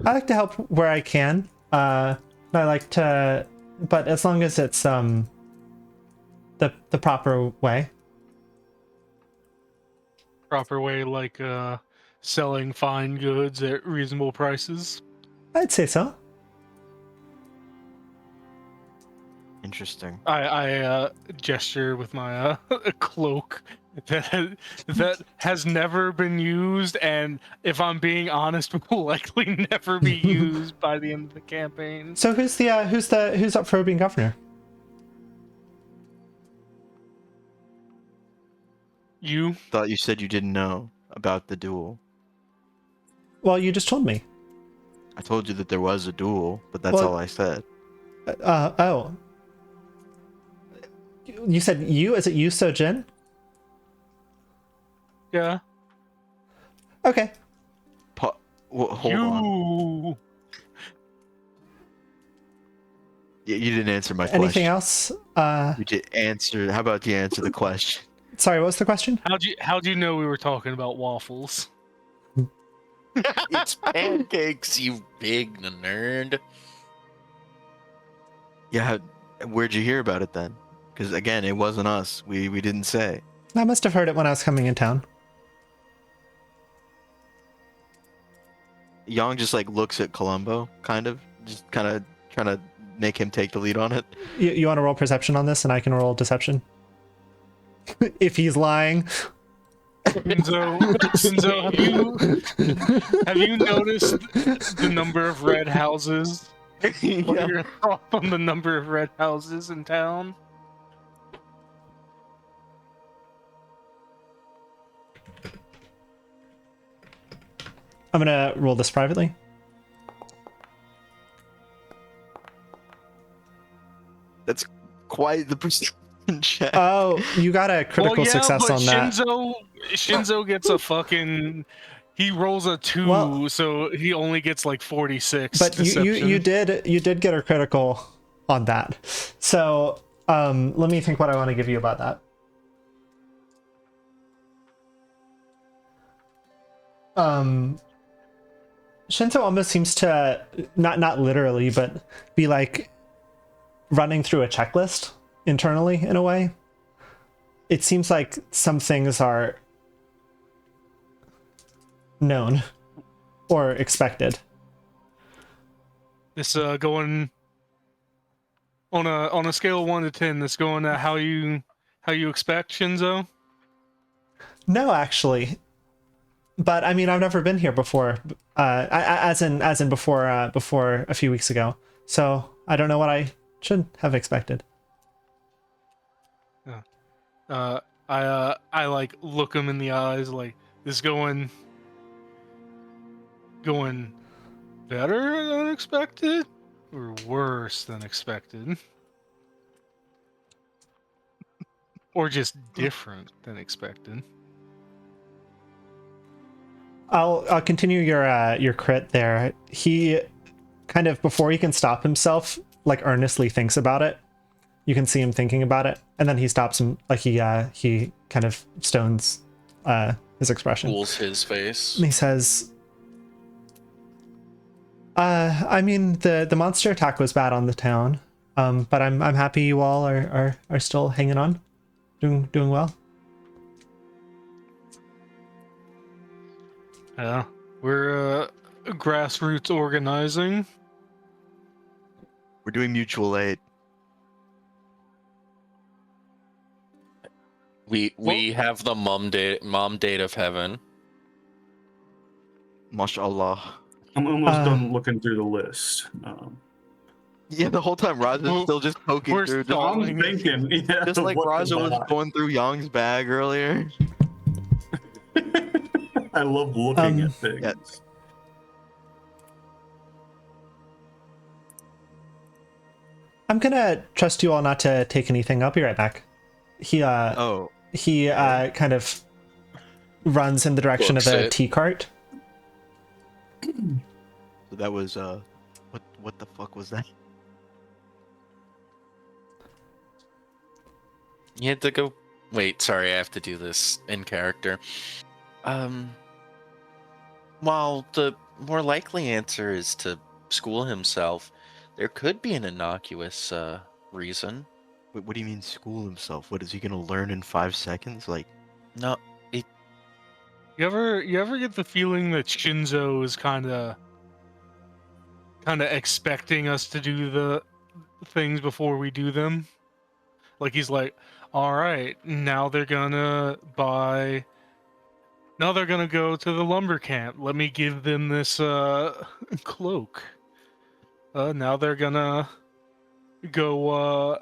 I like to help where I can. I like to, but as long as it's the proper way. Proper way, like selling fine goods at reasonable prices. I'd say so. Interesting. I gesture with my cloak that has never been used, and if I'm being honest, will likely never be used by the end of the campaign. So who's up for being governor? You? Thought you said you didn't know about the duel. Well, you just told me. I told you that there was a duel, but that's Well- all I said. Oh. You said you? Is it you, Sojin? Yeah. Okay. Hold on. You. You didn't answer my question. Anything else? You did answer. How about you answer the question? Sorry, what was the question? How'd you know we were talking about waffles? It's pancakes, you big nerd. Yeah, where'd you hear about it then? Because again, it wasn't us. We didn't say. I must have heard it when I was coming in town. Yang just like looks at Columbo, kind of, just kind of trying to make him take the lead on it. You want to roll perception on this, and I can roll deception? If he's lying. Shinzo, have you noticed the number of red houses? What are your thoughts on the number of red houses in town? I'm gonna roll this privately. That's quite the perception check. Oh, you got a critical success on that. Shinzo gets a fucking. He rolls a 2, Well- so he only gets like 46. But you deception. you did get a critical on that. So let me think what I want to give you about that. Shinzo almost seems to not literally, but be like running through a checklist internally in a way. It seems like some things are known or expected. This going on a scale of 1 to 10. This going to how you expect, Shinzo. No, actually, but I mean, I've never been here before. As in before a few weeks ago. So I don't know what I should have expected. I like look him in the eyes, like, this going better than expected or worse than expected, or just different than expected. I'll continue your crit there. He kind of, before he can stop himself, like earnestly thinks about it. You can see him thinking about it, and then he stops him, like he kind of stones his expression. Cools his face. And he says, I mean, the monster attack was bad on the town, but I'm happy you all are still hanging on, doing well. Yeah, we're grassroots organizing. We're doing mutual aid. We have the mom date of heaven. Mashallah. I'm almost done looking through the list. Yeah, the whole time Raja's still just poking we're through. I'm stalling. thinking, yeah, Just like what Raja the was fuck? going through Yang's bag earlier. I love looking at things. yeah. I'm gonna trust you all not to take anything. I'll be right back. He Oh, kind of runs in the direction Books of a it. tea cart. so that was what the fuck was that? You had to go. Wait, sorry, I have to do this in character. While the more likely answer is to school himself, there could be an innocuous reason. Wait, what do you mean school himself? What is he gonna learn in 5 seconds? Like, No, You ever get the feeling that Shinzo is kind of expecting us to do things before we do them. Like he's like, all right, now they're gonna buy. Now they're gonna go to the lumber camp. Let me give them this cloak. Now they're gonna go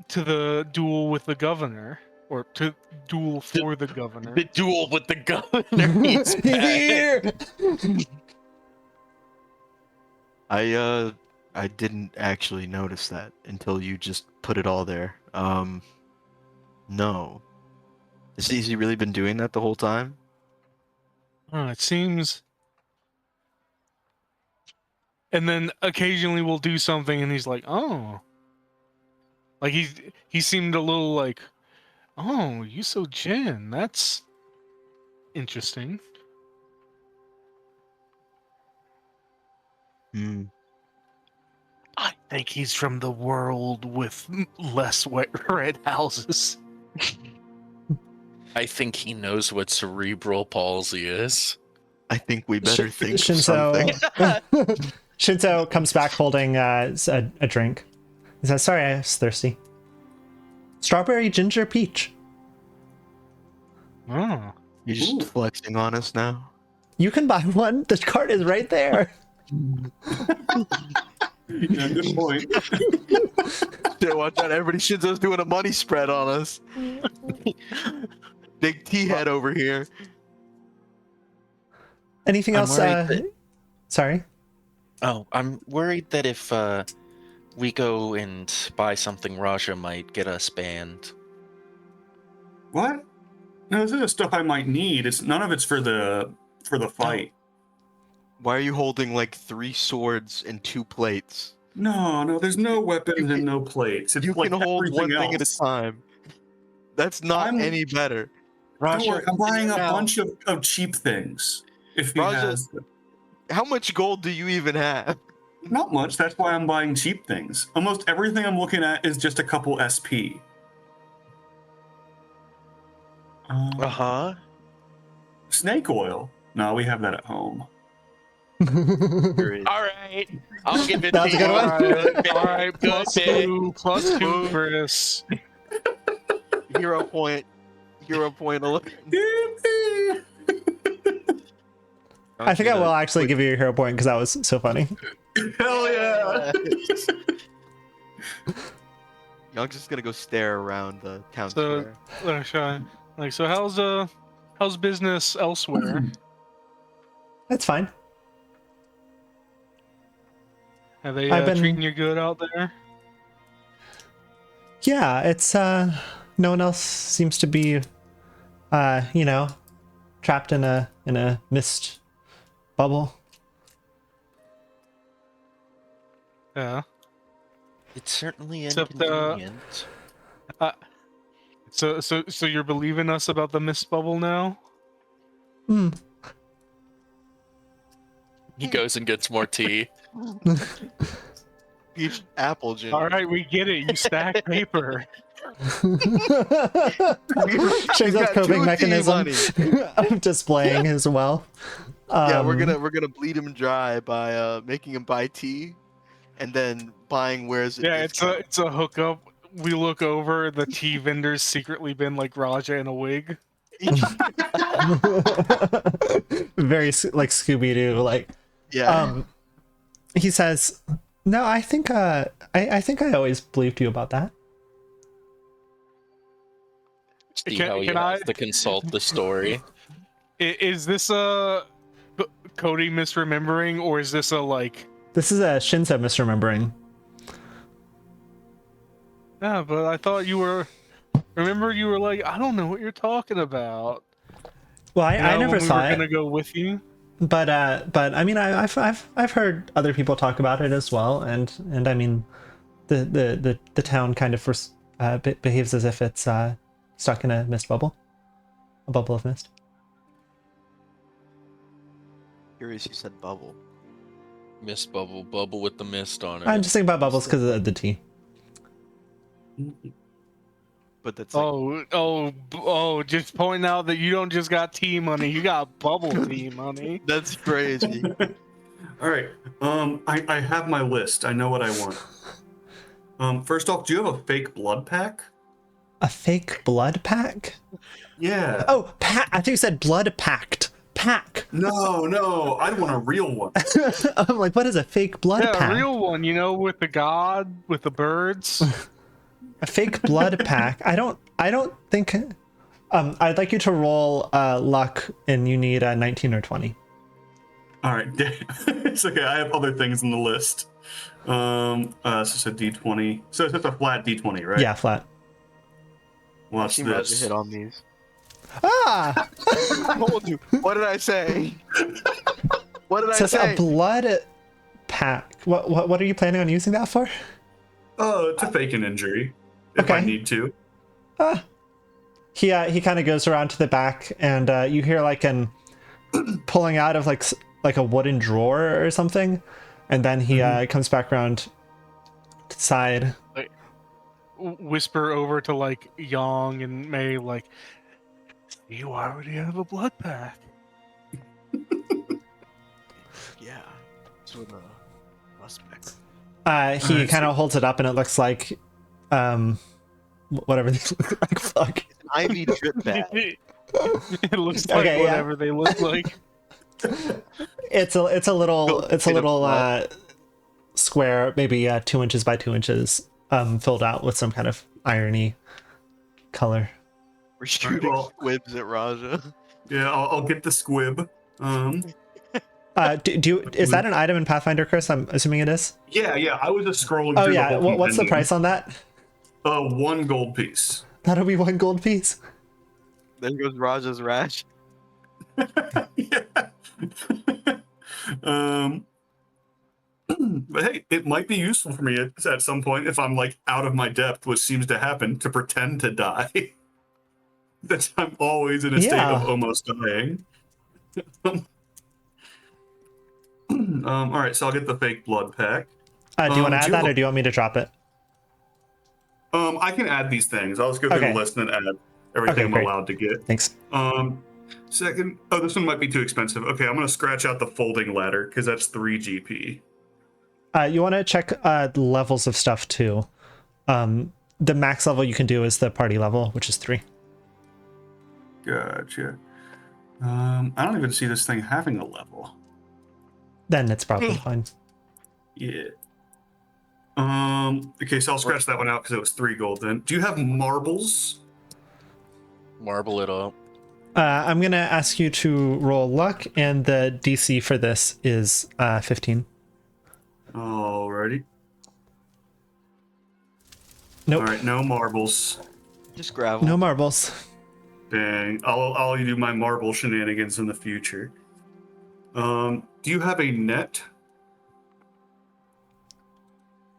to the duel with the governor, or to duel for the governor. The duel with the governor. He's back. I didn't actually notice that until you just put it all there. No. Has he really been doing that the whole time? It seems. And then occasionally we'll do something, and he's like, "Oh." Like he seemed a little like, "Oh, Yuso Jin, that's interesting." Hmm. I think he's from the world with less red houses. I think he knows what cerebral palsy is. I think we better think something. Shinzo comes back holding a drink. He says, "Sorry, I was thirsty. Strawberry ginger peach. Oh. You're just flexing on us now? You can buy one. The cart is right there." Yeah, good point. Yeah, watch out, everybody Shinzo's doing a money spread on us. Big T-head over here. Anything I'm else? worried Sorry. Oh, I'm worried that if we go and buy something, Raja might get us banned. What? No, this is stuff I might need. It's none of it's for the fight. Why are you holding like 3 swords and 2 plates? No, there's no weapons and no plates. It's You like can hold one everything thing at a else. time. That's not any better. Don't worry, I'm buying a now- bunch of cheap things. If he Raja- has How much gold do you even have? not much, that's why I'm buying cheap things. Almost everything I'm looking at is just a couple SP. Uh-huh. Snake oil. No, we have that at home. There is. All right. I'll give it That was to a good you. one. All right, +2, Chris. Hero point alert. I think I will actually give you a hero point because that was so funny. Hell yeah! Young's just gonna go stare around the town So- square. So how's business elsewhere? That's fine. Are they I've been- treating you good out there? Yeah, it's no one else seems to be trapped in a mist bubble. Yeah. It's certainly Except, inconvenient. So you're believing us about the mist bubble now? Hmm. He goes and gets more tea. Peach apple gin. All right, we get it. You stack paper. Shows got up coping 2 mechanism tea of displaying his wealth. Yeah, we're gonna bleed him dry by making him buy tea, and then buying wares. at Yeah, discount. it's a hookup. We look over, the tea vendor's secretly been like Raja in a wig. Very like Scooby-Doo, like Yeah. he says, "No, I think I think I always believed you about that." See Can- how he can has I- to consult the story. Is this a Cody misremembering, or is this a like? This is a Shinzo misremembering. Yeah, but I thought you were. Remember, you were like, I don't know what you're talking about. Well, I You know, never when saw we were it, gonna go with you. but I mean, I've heard other people talk about it as well, and I mean, the town kind of behaves as if it's stuck in a mist bubble, a bubble of mist. Curious, you said bubble. Mist bubble, bubble with the mist on it. I'm just thinking about bubbles because of the tea. But that's like, Just pointing out that you don't just got tea money, you got bubble tea money. that's crazy. All right. I have my list. I know what I want. First off, do you have a fake blood pack? A fake blood pack? Yeah. Oh, I think you said blood pact. Pack. No, I want a real one. I'm like, what is a fake blood Yeah, pack? a real one, with the god, with the birds. A fake blood pack. I don't think. I'd like you to roll luck, and you need a 19 or 20. All right, it's okay. I have other things in the list. So it's a D20. So it's just a flat D20, right? Yeah, flat. Watch Seen Roger this. hit on these. Ah! I told you. What did I say? What did I So say? a blood pack. What are you planning on using that for? To fake an injury if I Okay. need to. He kind of goes around to the back, and you hear like an pulling out of like a wooden drawer or something, and then he comes back around to the side. Whisper over to like Yang and May, like, "See, why would he have a blood pack?" Yeah. Sort of suspect. He kind of holds it up, and it looks like whatever these look like. Fuck. Ivy drip bag. It looks like Okay, yeah. whatever they look like. It's a little Made of blood. square, maybe 2 inches by 2 inches, filled out with some kind of irony color. We're shooting well- squibs at Raja. Yeah, I'll get the squib. Is that an item in Pathfinder, Chris? I'm assuming it is. Yeah. I was just scrolling. Oh through yeah. The whole What's the compendium. price on that? 1 gold piece. That'll be 1 gold piece. There goes Raja's rash. Yeah. But hey, it might be useful for me at some point if I'm like out of my depth, which seems to happen, to pretend to die. That I'm always in a state Yeah. of almost dying. All right, so I'll get the fake blood pack. Do you want to add do you that, have or do you want me to drop it? I can add these things. I'll just go through Okay. the list and add everything I'm great. allowed to get. Thanks. Second, this one might be too expensive. Okay, I'm gonna scratch out the folding ladder because that's 3 GP. You want to check levels of stuff too. The max level you can do is the party level, which is 3. Gotcha. I don't even see this thing having a level. Then it's probably fine. Yeah. Okay, so I'll scratch that one out because it was 3 gold then. Do you have marbles? Marble it up. I'm gonna ask you to roll luck, and the DC for this is 15. Alrighty. Nope. Alright, no marbles. Just gravel. No marbles. Dang. I'll do my marble shenanigans in the future. Do you have a net?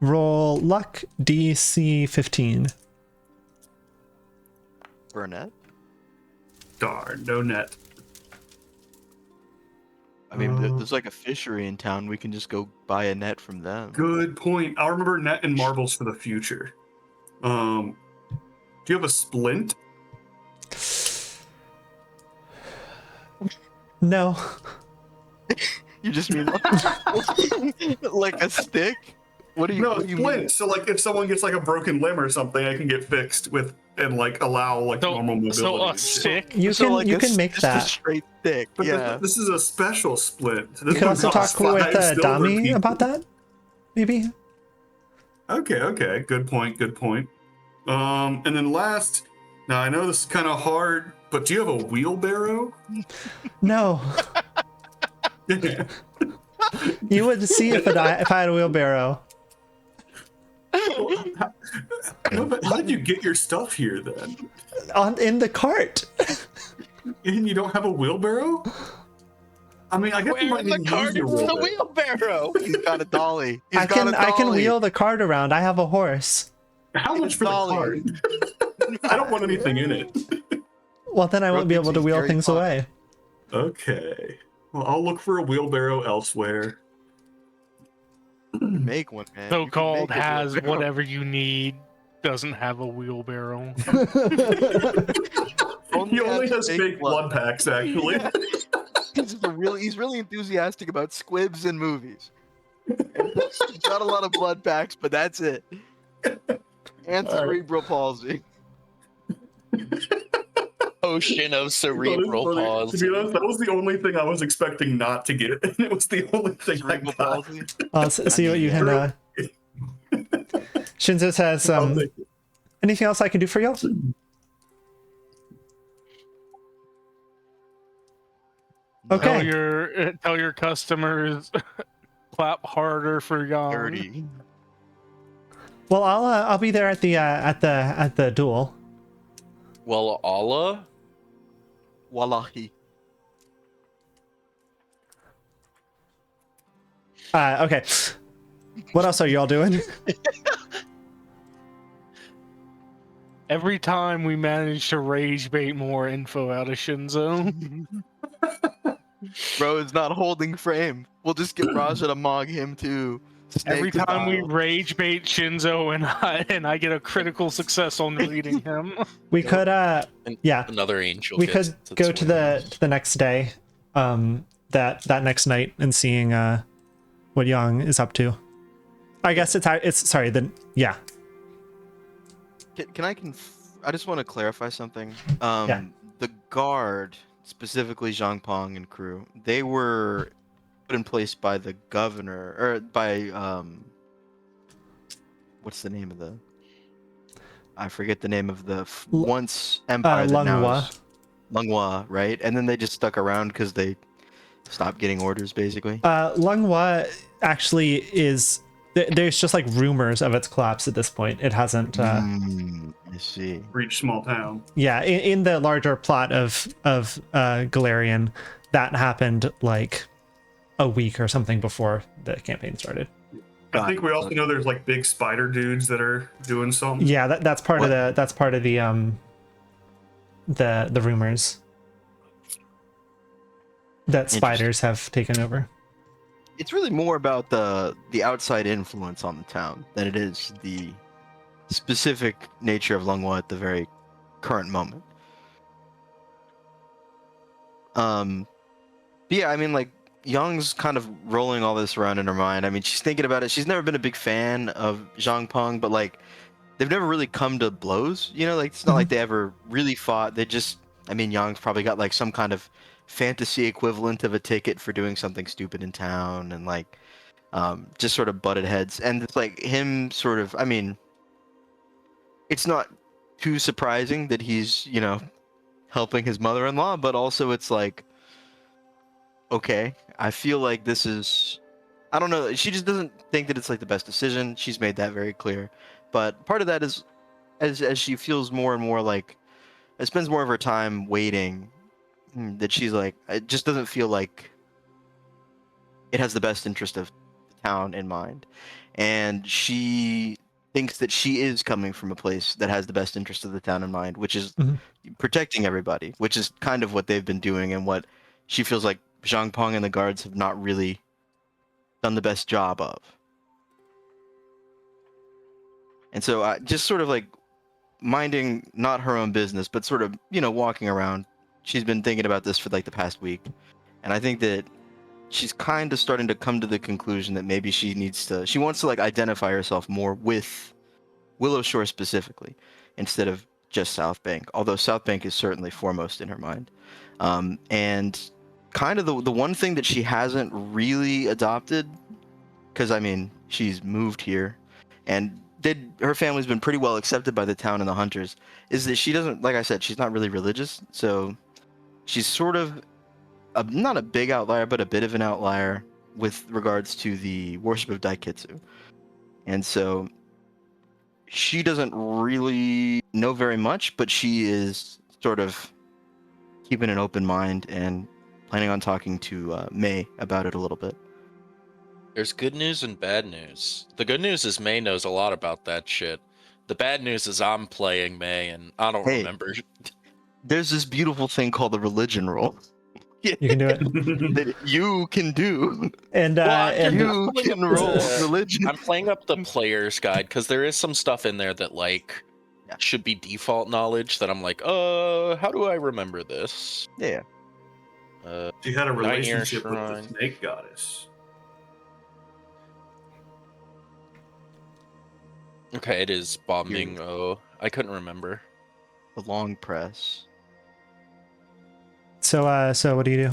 Roll luck, DC 15. For a net? Darn, no net. I mean, there's like a fishery in town. We can just go buy a net from them. Good point. I'll remember net and marbles for the future. Do you have a splint? No. You just mean like a stick? What do you? No, what do you splint. mean? So like if someone gets like a broken limb or something, I can get fixed with and like allow like normal mobility. So a and shit. stick. You So, can like, you a can make just a that. straight stick. But Yeah. this is a special splint. This You can one also costs talk with 5 silver Dami pieces. about that. Maybe. Okay. Good point. And then last, now I know this is kind of hard, but do you have a wheelbarrow? No. You would see if I had a wheelbarrow. No, but how did you get your stuff here then? In the cart. And you don't have a wheelbarrow? I mean, I guess you might need to use your wheelbarrow. wheelbarrow. He's got a dolly. I can wheel the cart around. I have a horse. How much for the Dolly. cart? I don't want anything in it. Well, then I won't be able to wheel Very things fun. away. Okay. Well, I'll look for a wheelbarrow elsewhere. Make one, man. You can So-called make a has wheelbarrow. whatever you need. Doesn't have a wheelbarrow. He only has fake blood pack. packs, actually. He's really enthusiastic about squibs and movies. He's got a lot of blood packs, but that's it. And cerebral palsy. Ocean of That is cerebral funny. To palsy. be honest, that was the only thing I was expecting not to get, and it was the only thing Cerebral I got. palsy. I'll see what you yeah. can. Shinzo says, I'll take it. anything else I can do for you? Okay. Tell your customers clap harder for Yang. Dirty. Well, I'll be there at the duel. Well, Allah? Wallahi. Okay. What else are y'all doing? Every time we manage to rage bait more info out of Shinzo. Bro is not holding frame. We'll just get Raja to mog him too. Every Snake time we style. rage bait Shinzo and I get a critical success on reading him. We could yeah. Another angel. We gets could go to wings. the next day, that next night, and seeing what Young is up to. I guess it's sorry. Yeah. Can I I just want to clarify something. Yeah. The guard, specifically Zheng Peng and crew, they were put in place by the governor, or by what's the name of the? I forget the name of the once empire that now Lunghua. is Lunghua, right? And then they just stuck around because they stopped getting orders, basically. Lunghua actually is. There's just like rumors of its collapse at this point. It hasn't. I see. Reach small town. Yeah, in the larger plot of Galarian, that happened like a week or something before the campaign started. I think we also know there's like big spider dudes that are doing something. Yeah, that's part of the rumors that spiders have taken over. It's really more about the outside influence on the town than it is the specific nature of Lunghua at the very current moment. But yeah, I mean, like, Young's kind of rolling all this around in her mind. I mean, she's thinking about it. She's never been a big fan of Zheng Peng, but like, they've never really come to blows. You know, like it's not like they ever really fought. They just, I mean, Young's probably got like some kind of fantasy equivalent of a ticket for doing something stupid in town, and like, just sort of butted heads. And it's like him sort of, I mean, it's not too surprising that he's, you know, helping his mother-in-law, but also it's like, okay, I feel like this is, I don't know, she just doesn't think that it's like the best decision. She's made that very clear. But part of that is as she feels more and more like, it spends more of her time waiting, that she's like, it just doesn't feel like it has the best interest of the town in mind. And she thinks that she is coming from a place that has the best interest of the town in mind, which is protecting everybody, which is kind of what they've been doing, and what she feels like Zheng Peng and the guards have not really done the best job of. And so just sort of like minding not her own business, but sort of, you know, walking around, she's been thinking about this for like the past week. And I think that she's kind of starting to come to the conclusion that maybe she wants to like identify herself more with Willowshore specifically, instead of just South Bank, although South Bank is certainly foremost in her mind. And kind of the one thing that she hasn't really adopted, because I mean, she's moved here and her family's been pretty well accepted by the town and the hunters, is that she doesn't, like I said, she's not really religious. So she's sort of not a big outlier, but a bit of an outlier with regards to the worship of Daikitsu. And so she doesn't really know very much, but she is sort of keeping an open mind and planning on talking to May about it a little bit. There's good news and bad news. The good news is May knows a lot about that shit. The bad news is I'm playing May, and I don't remember. There's this beautiful thing called the religion roll. You can do it. That you can do. And You can roll religion. I'm playing up the player's guide because there is some stuff in there that like should be default knowledge that I'm like, how do I remember this? Yeah. She had a relationship with Shrine. the snake goddess. Okay, it is bombing. Here. Oh, I couldn't remember. The long press. So what do you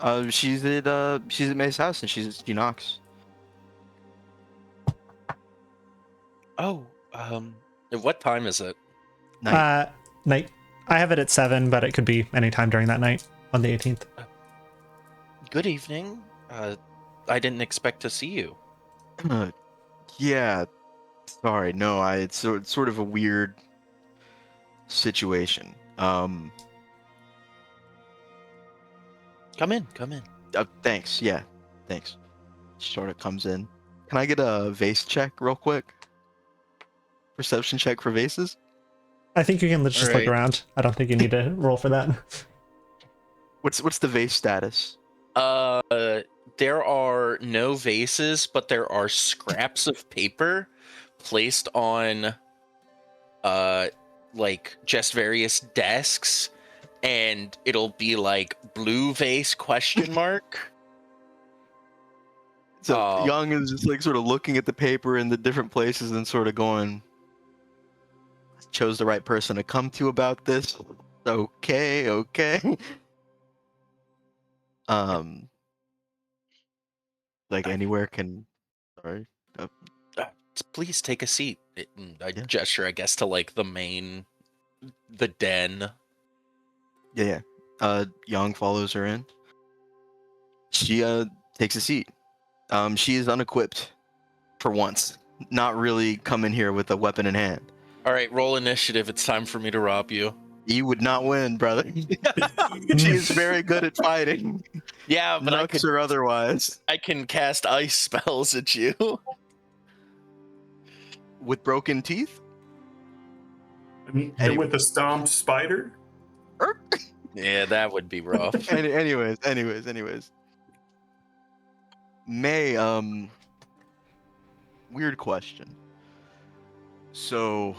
do? She's at May's house and she knocks. Oh, what time is it? Night. Night. I have it at 7, but it could be anytime during that night on the 18th. Good evening. I didn't expect to see you. Yeah. Sorry. No. It's sort of a weird situation. Come in, come in. Thanks. Yeah. Thanks. She sort of comes in. Can I get a vase check real quick? Perception check for vases? I think you can just look Alright. around. I don't think you need to roll for that. What's the vase status? There are no vases, but there are scraps of paper placed on, like just various desks, and it'll be like blue vase question mark. So Young is just like sort of looking at the paper in the different places and sort of going, chose the right person to come to about this. Okay. Like anywhere can. Sorry. Please take a seat. I Yeah. gesture, I guess, to like the den. Yeah. Young follows her in. She takes a seat. She is unequipped for once. Not really coming here with a weapon in hand. All right, roll initiative. It's time for me to rob you. You would not win, brother. She is very good at fighting. Yeah, but Nuts or otherwise. I can cast ice spells at you. With broken teeth? And with a stomped spider? Yeah, that would be rough. Anyways. May, weird question. So,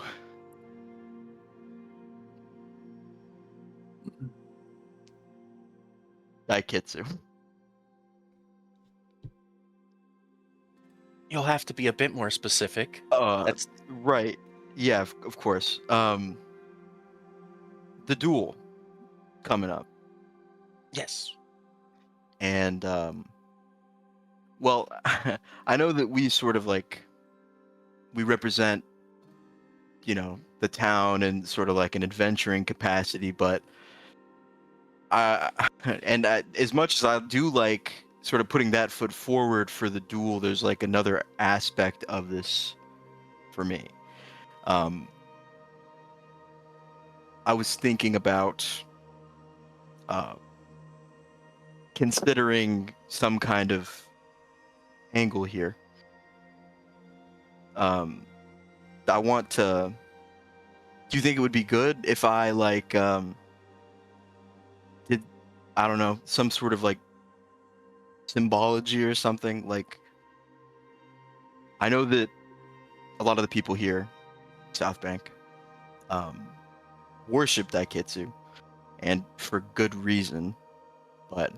Daikitsu. You'll have to be a bit more specific. That's Right. Yeah, of course. The duel coming up. yes. And, well, I know that we sort of like, we represent, the town in sort of like an adventuring capacity, but as much as I do like sort of putting that foot forward for the duel, there's like another aspect of this for me. I was thinking about considering some kind of angle here. I want to. Do you think it would be good if I like did, I don't know, some sort of like symbology or something? Like, I know that a lot of the people here, South Bank, worship Daikitsu, and for good reason, but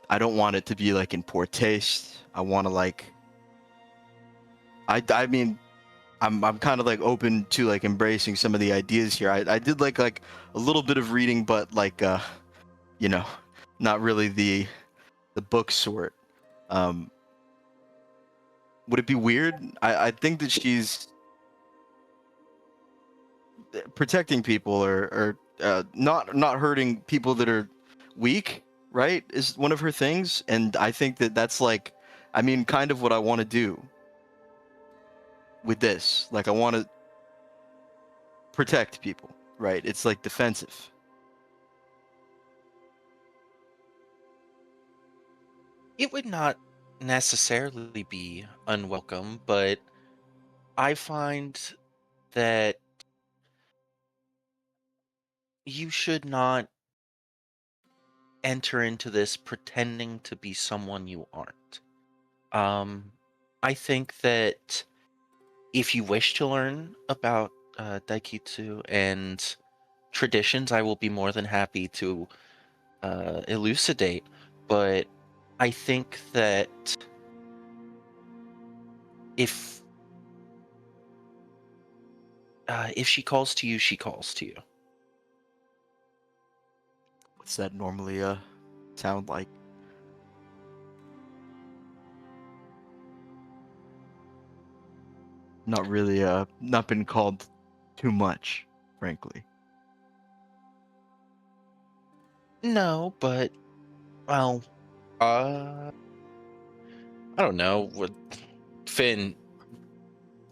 I don't want it to be like in poor taste. I want to like, I mean, I'm kind of like open to like embracing some of the ideas here. I did like a little bit of reading, but like not really the book sort. Would it be weird? I think that she's protecting people or not hurting people that are weak, right? Is one of her things, and I think that that's like, I mean, kind of what I want to do with this. Like, I want to protect people, right? It's like defensive. It would not necessarily be unwelcome, but I find that you should not enter into this pretending to be someone you aren't. I think that if you wish to learn about Daikitsu and traditions, I will be more than happy to elucidate. But I think that if she calls to you, she calls to you. What's that normally sound like? Not really not been called too much, frankly. No, but well, I don't know. Finn,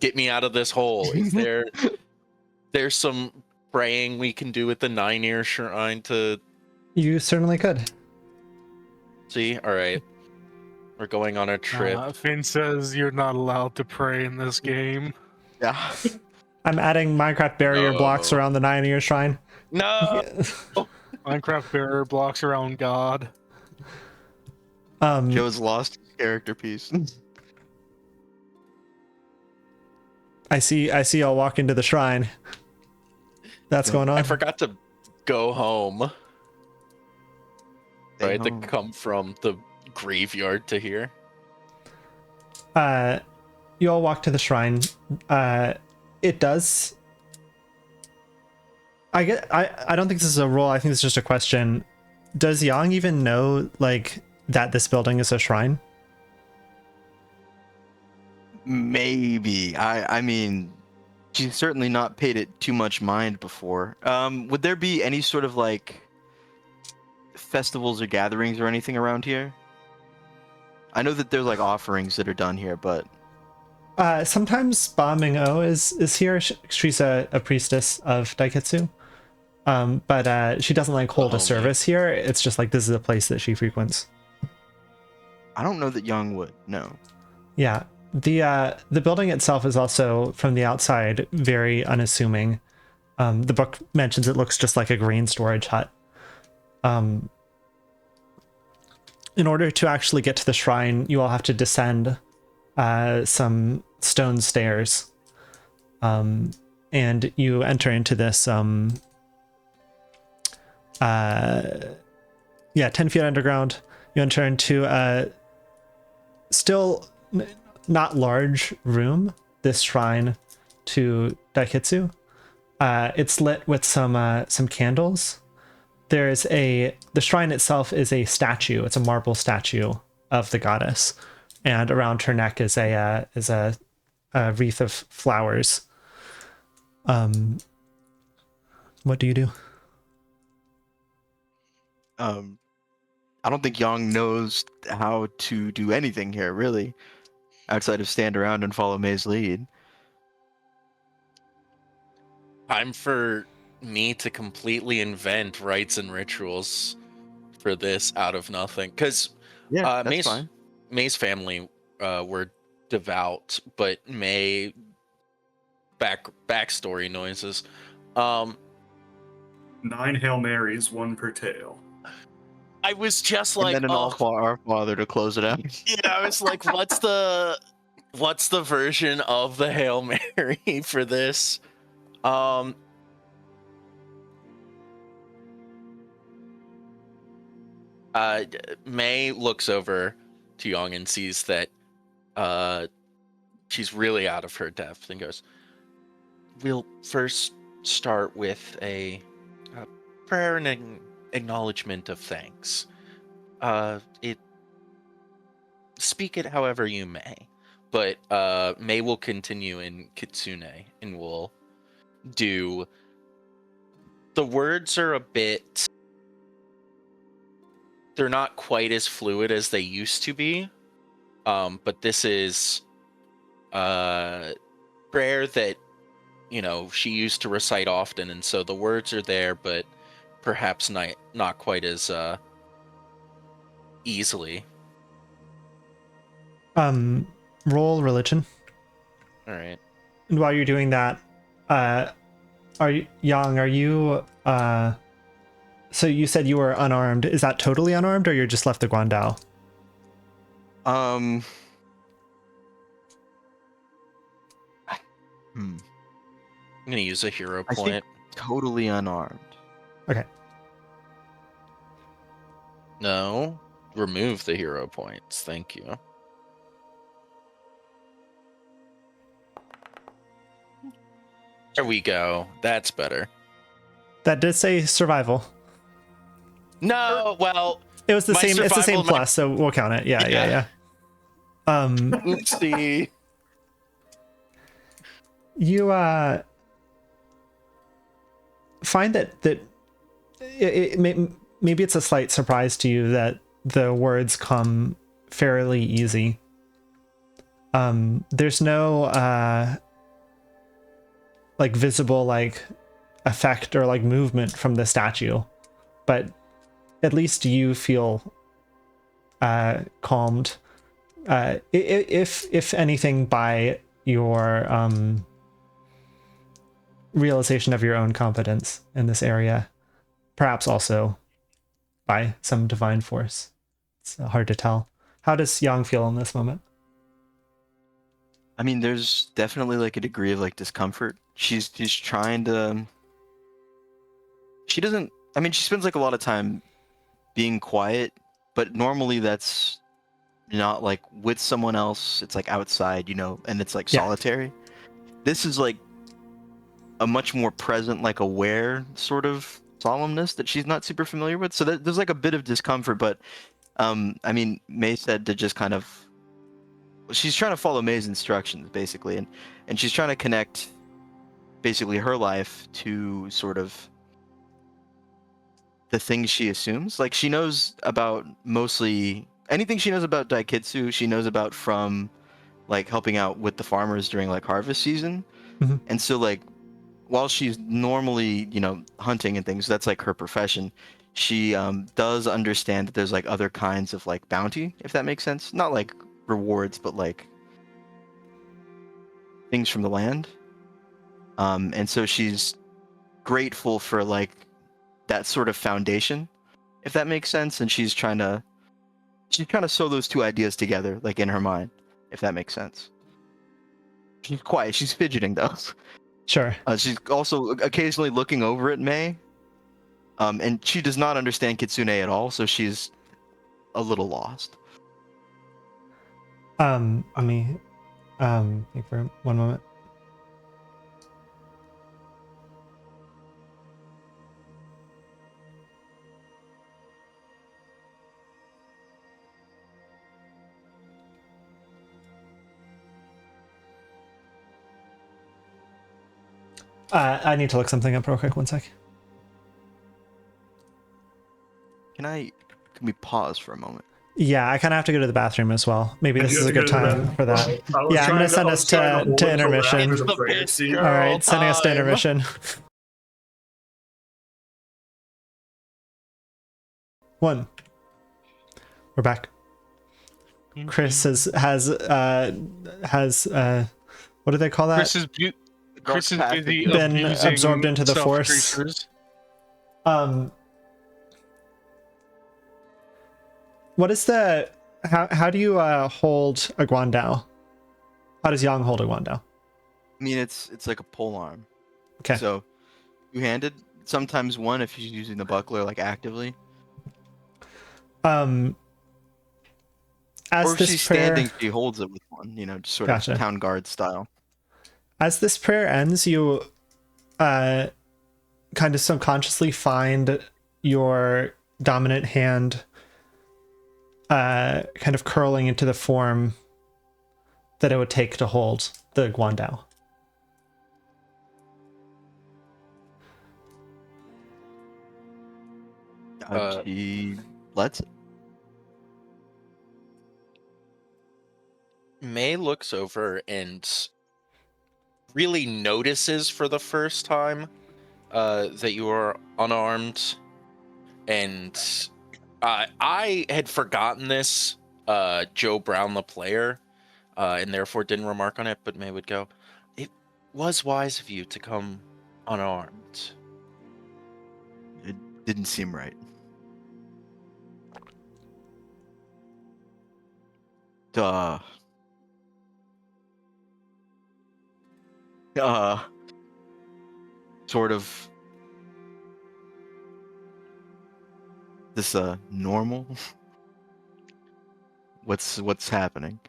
get me out of this hole. Is there's some praying we can do at the 9-year shrine to You certainly could. see? All right. We're going on a trip. Finn says you're not allowed to pray in this game. Yeah. I'm adding Minecraft barrier blocks No. around the 9-year shrine. No. Minecraft barrier blocks around God. Joe's lost his character piece. I see y'all walk into the shrine. That's going on. I forgot to go home. Stay Right, to home. come from the graveyard to here. You all walk to the shrine. It does. I don't think this is a rule. I think it's just a question. Does Yang even know like that this building is a shrine? Maybe. I mean, she's certainly not paid it too much mind before. Would there be any sort of like festivals or gatherings or anything around here? I know that there's like offerings that are done here, but Sometimes Ba Ming O is here. She's a priestess of Daiketsu. But she doesn't like hold a Homie. service here. It's just like this is a place that she frequents. I don't know that Young would. No. Yeah. The building itself is also from the outside very unassuming. The book mentions it looks just like a grain storage hut. In order to actually get to the shrine, you all have to descend some stone stairs. And you enter into this 10 feet underground. You enter into a still not large room, this shrine to Daiketsu. It's lit with some candles. The shrine itself is a statue. It's a marble statue of the goddess, and around her neck is a wreath of flowers. What do you do? I don't think Young knows how to do anything here, really, outside of stand around and follow May's lead. Time for me to completely invent rites and rituals for this out of nothing. Because Yeah, that's May's, fine. May's family were devout, but May backstory noises. 9 Hail Marys, 1 per tail. I was just like, and then an Our Father to close it out. yeah, I was like, what's the version of the Hail Mary for this? May looks over to Young and sees that she's really out of her depth and goes, we'll first start with a prayer and an acknowledgement of thanks. Speak it however you may, but May will continue in Kitsune and will do. The words are a bit. They're not quite as fluid as they used to be, but this is prayer that she used to recite often, and so the words are there, but perhaps not quite as easily. Roll religion. All right. And while you're doing that, are you Yang? Are you so you said you were unarmed. Is that totally unarmed, or you're just left the Guandao? Hmm. I'm gonna use a hero I point. think totally unarmed. Okay. No, remove the hero points. Thank you. There we go. That's better. That did say survival. No, well, It was the My same. It's the same survival might- plus, so we'll count it. Yeah. Yeah. oopsie. You find that maybe it's a slight surprise to you that the words come fairly easy. There's no like visible like effect or like movement from the statue, but at least you feel calmed. If anything, by your realization of your own competence in this area, perhaps also by some divine force. It's hard to tell. How does Yang feel in this moment? I mean, there's definitely like a degree of like discomfort. She's trying to. She doesn't. I mean, she spends like a lot of time being quiet, but normally that's not like with someone else. It's like outside, and it's like Yeah. solitary. This is like a much more present, like aware sort of solemnness that she's not super familiar with. So there's like a bit of discomfort, but I mean, May said to just kind of. She's trying to follow May's instructions basically, and she's trying to connect basically her life to sort of the things she assumes. Like she knows about mostly anything she knows about Daikitsu, she knows about from like helping out with the farmers during like harvest season. Mhm. And so like while she's normally, hunting and things, that's like her profession. She does understand that there's like other kinds of like bounty, if that makes sense. Not like rewards, but like things from the land. And so she's grateful for like that sort of foundation, if that makes sense. And she's trying to sew those two ideas together, like in her mind, if that makes sense. She's quiet. She's fidgeting though. Sure. She's also occasionally looking over at May. And she does not understand Kitsune at all, so she's a little lost. Let me think for one moment. I need to look something up real quick. One sec. Can we pause for a moment? Yeah, I kind of have to go to the bathroom as well. Maybe this You is have a to good go to the time for that. I was Yeah, I'm trying gonna send I us was trying to hold until intermission. after the It's the prayer best scene. All right, sending us to time. intermission. One. We're back. Chris has what do they call that? Chris is busy Been abusing absorbed into the stealth force. creatures. What is the how do you hold a guandao? How does Yang hold a guandao? I mean, it's like a pole arm. Okay. So, two-handed. Sometimes one if she's using the buckler like actively. As Or if this she's prayer, standing, she holds it with one. Just sort Gotcha. of town guard style. as this prayer ends, you kind of subconsciously find your dominant hand kind of curling into the form that it would take to hold the guandao. She lets it. May looks over and really notices for the first time that you are unarmed, and I had forgotten this, Joe Brown the player, and therefore didn't remark on it, but May would go, "It was wise of you to come unarmed." It didn't seem right. Duh. Sort of. This normal? What's happening?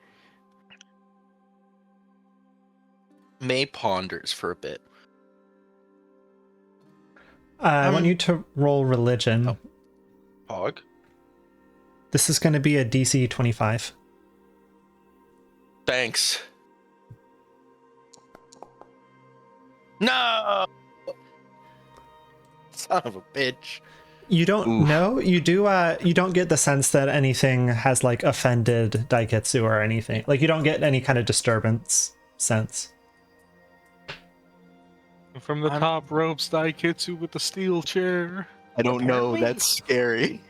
May ponders for a bit. I want you to roll religion. Oh. Hog. This is going to be a DC 25. Thanks. No! Son of a bitch. You don't Oof. know. You do. You don't get the sense that anything has like offended Daiketsu or anything. Like you don't get any kind of disturbance sense. From the top ropes, Daiketsu with the steel chair. I don't know. Apparently- That's scary.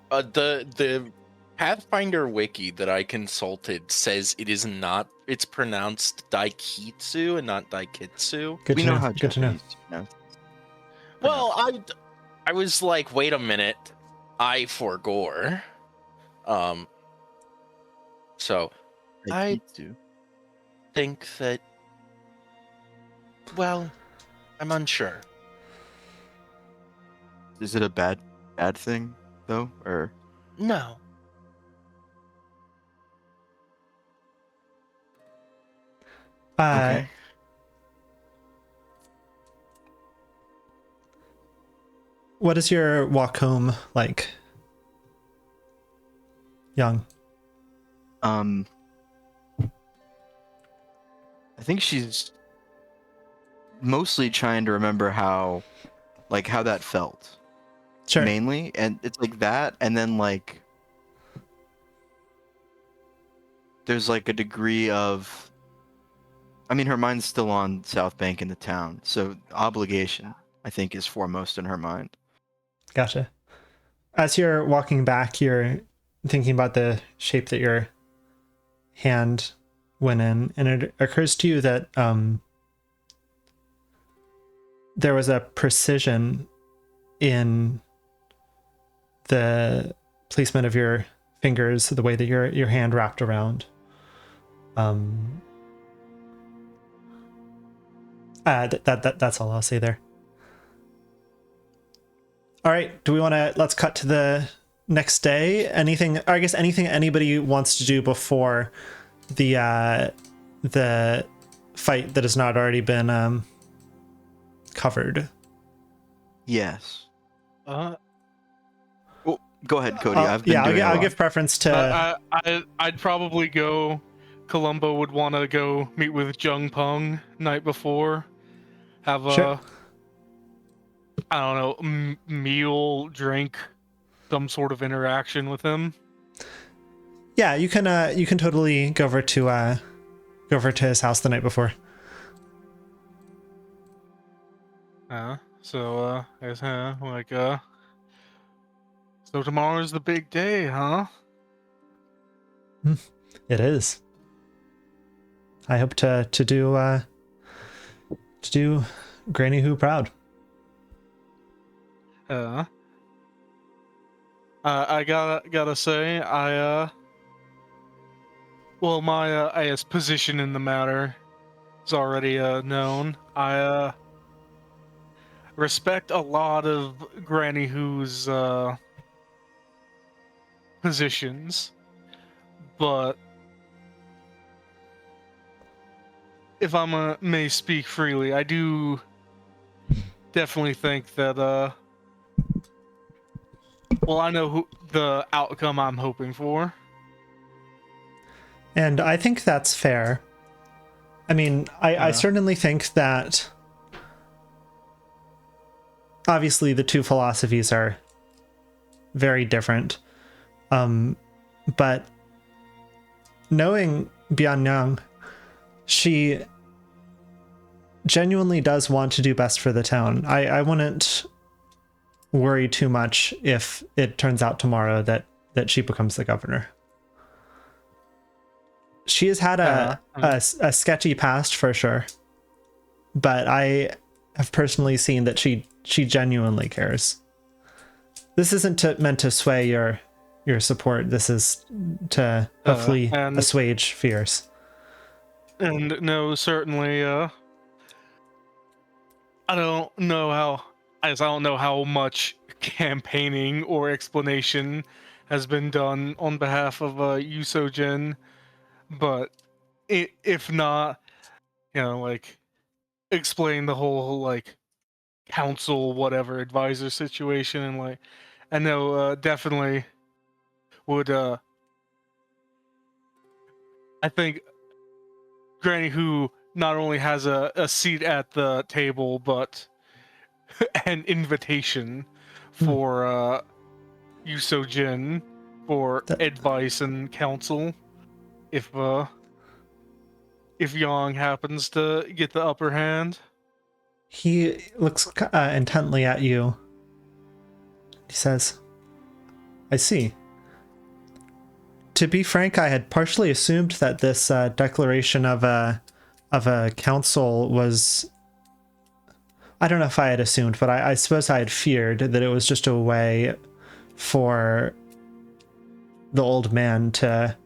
The Pathfinder wiki that I consulted says it is not. It's pronounced Daikitsu and not Daikitsu. Good We to know know. how Good to know. Japanese pronounce it. Well, I was like, wait a minute, I forgore. So I do. think that. Well, I'm unsure. Is it a bad thing though, or No. okay? What is your walk home like, Young? I think she's mostly trying to remember how that felt. Sure. Mainly, and it's like that, and then like there's like a degree of, I mean, her mind's still on South Bank in the town, so obligation I think is foremost in her mind. Gotcha. As you're walking back, you're thinking about the shape that your hand went in, and it occurs to you that there was a precision in the placement of your fingers, the way that your hand wrapped around. That's all I'll say there. All right, do we want to, let's cut to the next day? Anything, or I guess anything anybody wants to do before the fight that has not already been covered? Yes. Uh, Well, go ahead, Cody. I've been yeah, doing a I'll lot. give preference to. I'd probably go. Columbo would want to go meet with Zheng Peng night before. Have a, Sure. I don't know, meal, drink, some sort of interaction with him. Yeah, you can totally go over to his house the night before. So I guess, so tomorrow's the big day, huh? It is. I hope to do Granny Who proud. I gotta say, well, my I guess position in the matter is already known. I respect a lot of Granny Who's positions, but if I may speak freely, I do definitely think that well, I know who the outcome I'm hoping for. And I think that's fair. I mean, I certainly think that obviously the two philosophies are very different. But knowing Bianyang, she genuinely does want to do best for the town. I wouldn't worry too much if it turns out tomorrow that she becomes the governor. She has had a sketchy past for sure, but I have personally seen that she genuinely cares. This isn't meant to sway your support. This is to hopefully assuage fears. And no, certainly, I don't know how much campaigning or explanation has been done on behalf of Yusojin, but if not, like, explain the whole, like, council, whatever advisor situation, and like, I know definitely would. I think Granny Who not only has a seat at the table, but an invitation for Yuso Jin for That- advice and counsel if Yang happens to get the upper hand. He looks intently at you. He says, I see. To be frank, I had partially assumed that this declaration of a council was... I don't know if I had assumed, but I suppose I had feared that it was just a way for the old man to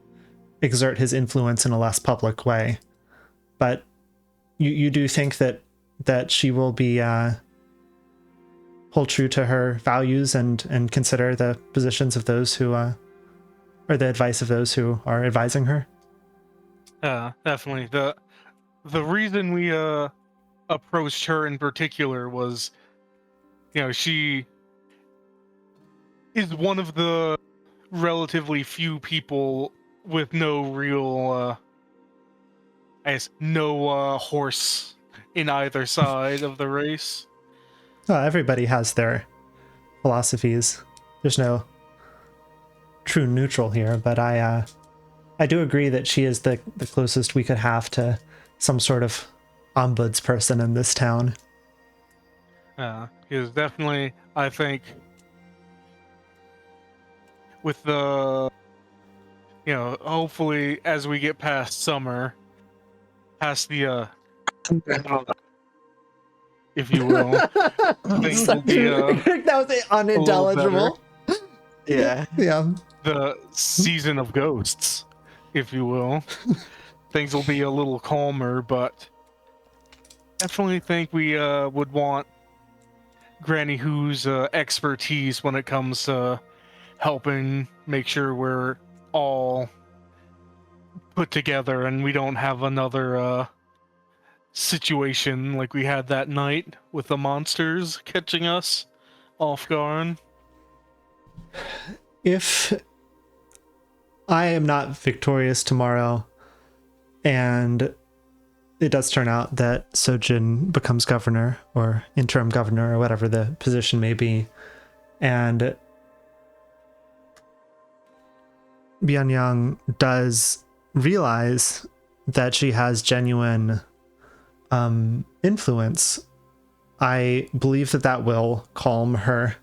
exert his influence in a less public way. But you do think that she will be hold true to her values and consider the positions of those who or the advice of those who are advising her? Definitely. The reason we approached her in particular was, she is one of the relatively few people with no real, I guess, no horse in either side of the race. Well, everybody has their philosophies. There's no true neutral here, but I do agree that she is the closest we could have to some sort of ombudsperson in this town. Because definitely, I think, with the, hopefully as we get past summer, past the, if you will, things will be that was unintelligible. Yeah. Yeah. the season of ghosts, if you will. Things will be a little calmer, but definitely think we would want Granny Who's expertise when it comes to helping make sure we're all put together and we don't have another situation like we had that night with the monsters catching us off guard. If I am not victorious tomorrow and it does turn out that Sojin becomes governor or interim governor or whatever the position may be, and Bianyang does realize that she has genuine influence, I believe that will calm her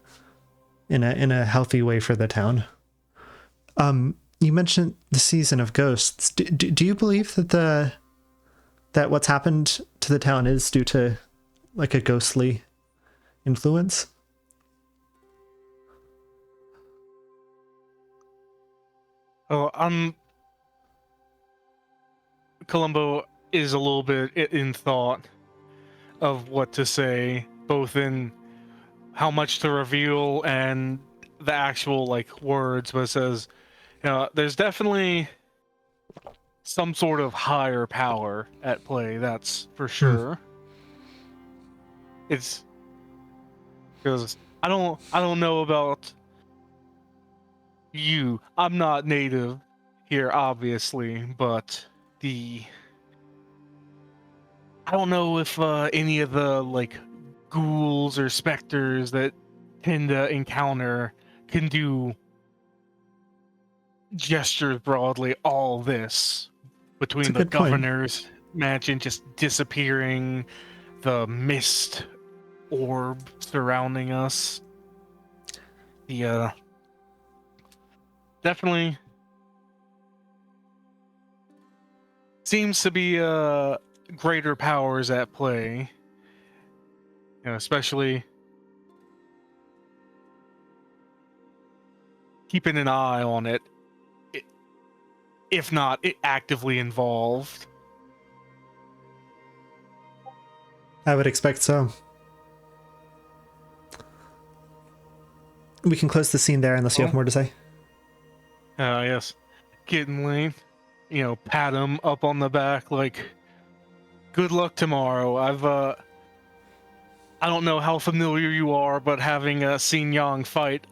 in a healthy way for the town. You mentioned the season of ghosts. Do you believe that that what's happened to the town is due to like a ghostly influence? Oh, Columbo is a little bit in thought of what to say, both in how much to reveal and the actual words, but it says, there's definitely some sort of higher power at play, that's for sure. It's because I don't know about you. I'm not native here, obviously, but I don't know if any of the ghouls or specters that tend to encounter can do gestures broadly. All this between the governor's mansion just disappearing, the mist orb surrounding us. The definitely seems to be greater powers at play. Especially keeping an eye on it, if not actively involved. I would expect so. We can close the scene there unless you have more to say. Yes. Getting late. Pat him up on the back good luck tomorrow. I don't know how familiar you are, but having seen Yang fight,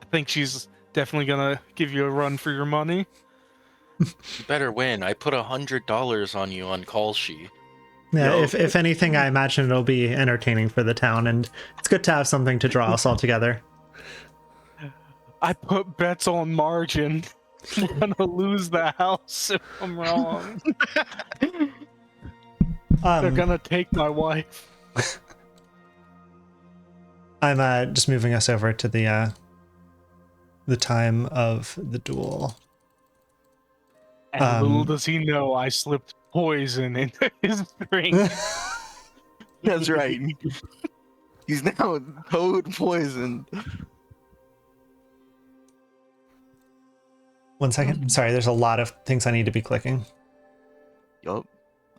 I think she's definitely gonna give you a run for your money. You better win. I put $100 on you on call sheet. Yeah, Yo. if anything, I imagine it'll be entertaining for the town, and it's good to have something to draw us all together. I put bets on margin. I'm gonna lose the house if I'm wrong. They're gonna take my wife. I'm just moving us over to the time of the duel. And little does he know I slipped poison into his drink. That's right. He's now toad poisoned. 1 second. Sorry, there's a lot of things I need to be clicking. Yup.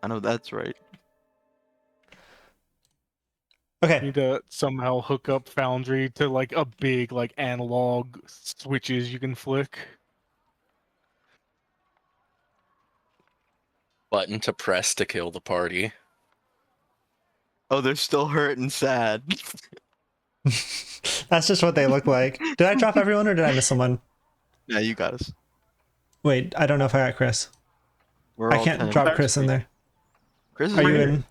I know that's right. Okay. Need to somehow hook up Foundry to like a big like analog switches you can flick. Button to press to kill the party. Oh, they're still hurt and sad. That's just what they look like. Did I drop everyone or did I miss someone? Yeah, you got us. Wait, I don't know if I got Chris. We're I all can't 10. drop Chris in there. Chris is Are right you here. in?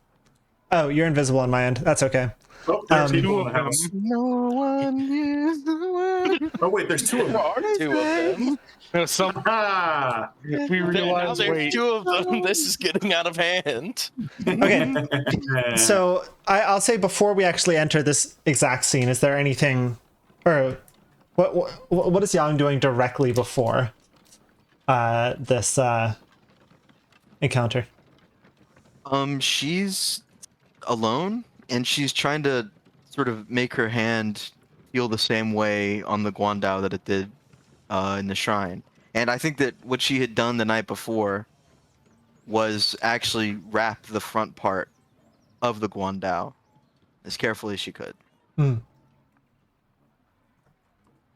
Oh, you're invisible on my end. That's okay. Oh, there's Um, people in the house. No one is the one. Oh wait, there's two of them. Two of them. No, some Ah! we Now realized. there's Wait, two of them. This is getting out of hand. Okay. So I'll say before we actually enter this exact scene, is there anything, or what is Yang doing directly before this encounter? She's alone, and she's trying to sort of make her hand feel the same way on the Guandao that it did in the shrine. And I think that what she had done the night before was actually wrap the front part of the Guandao as carefully as she could.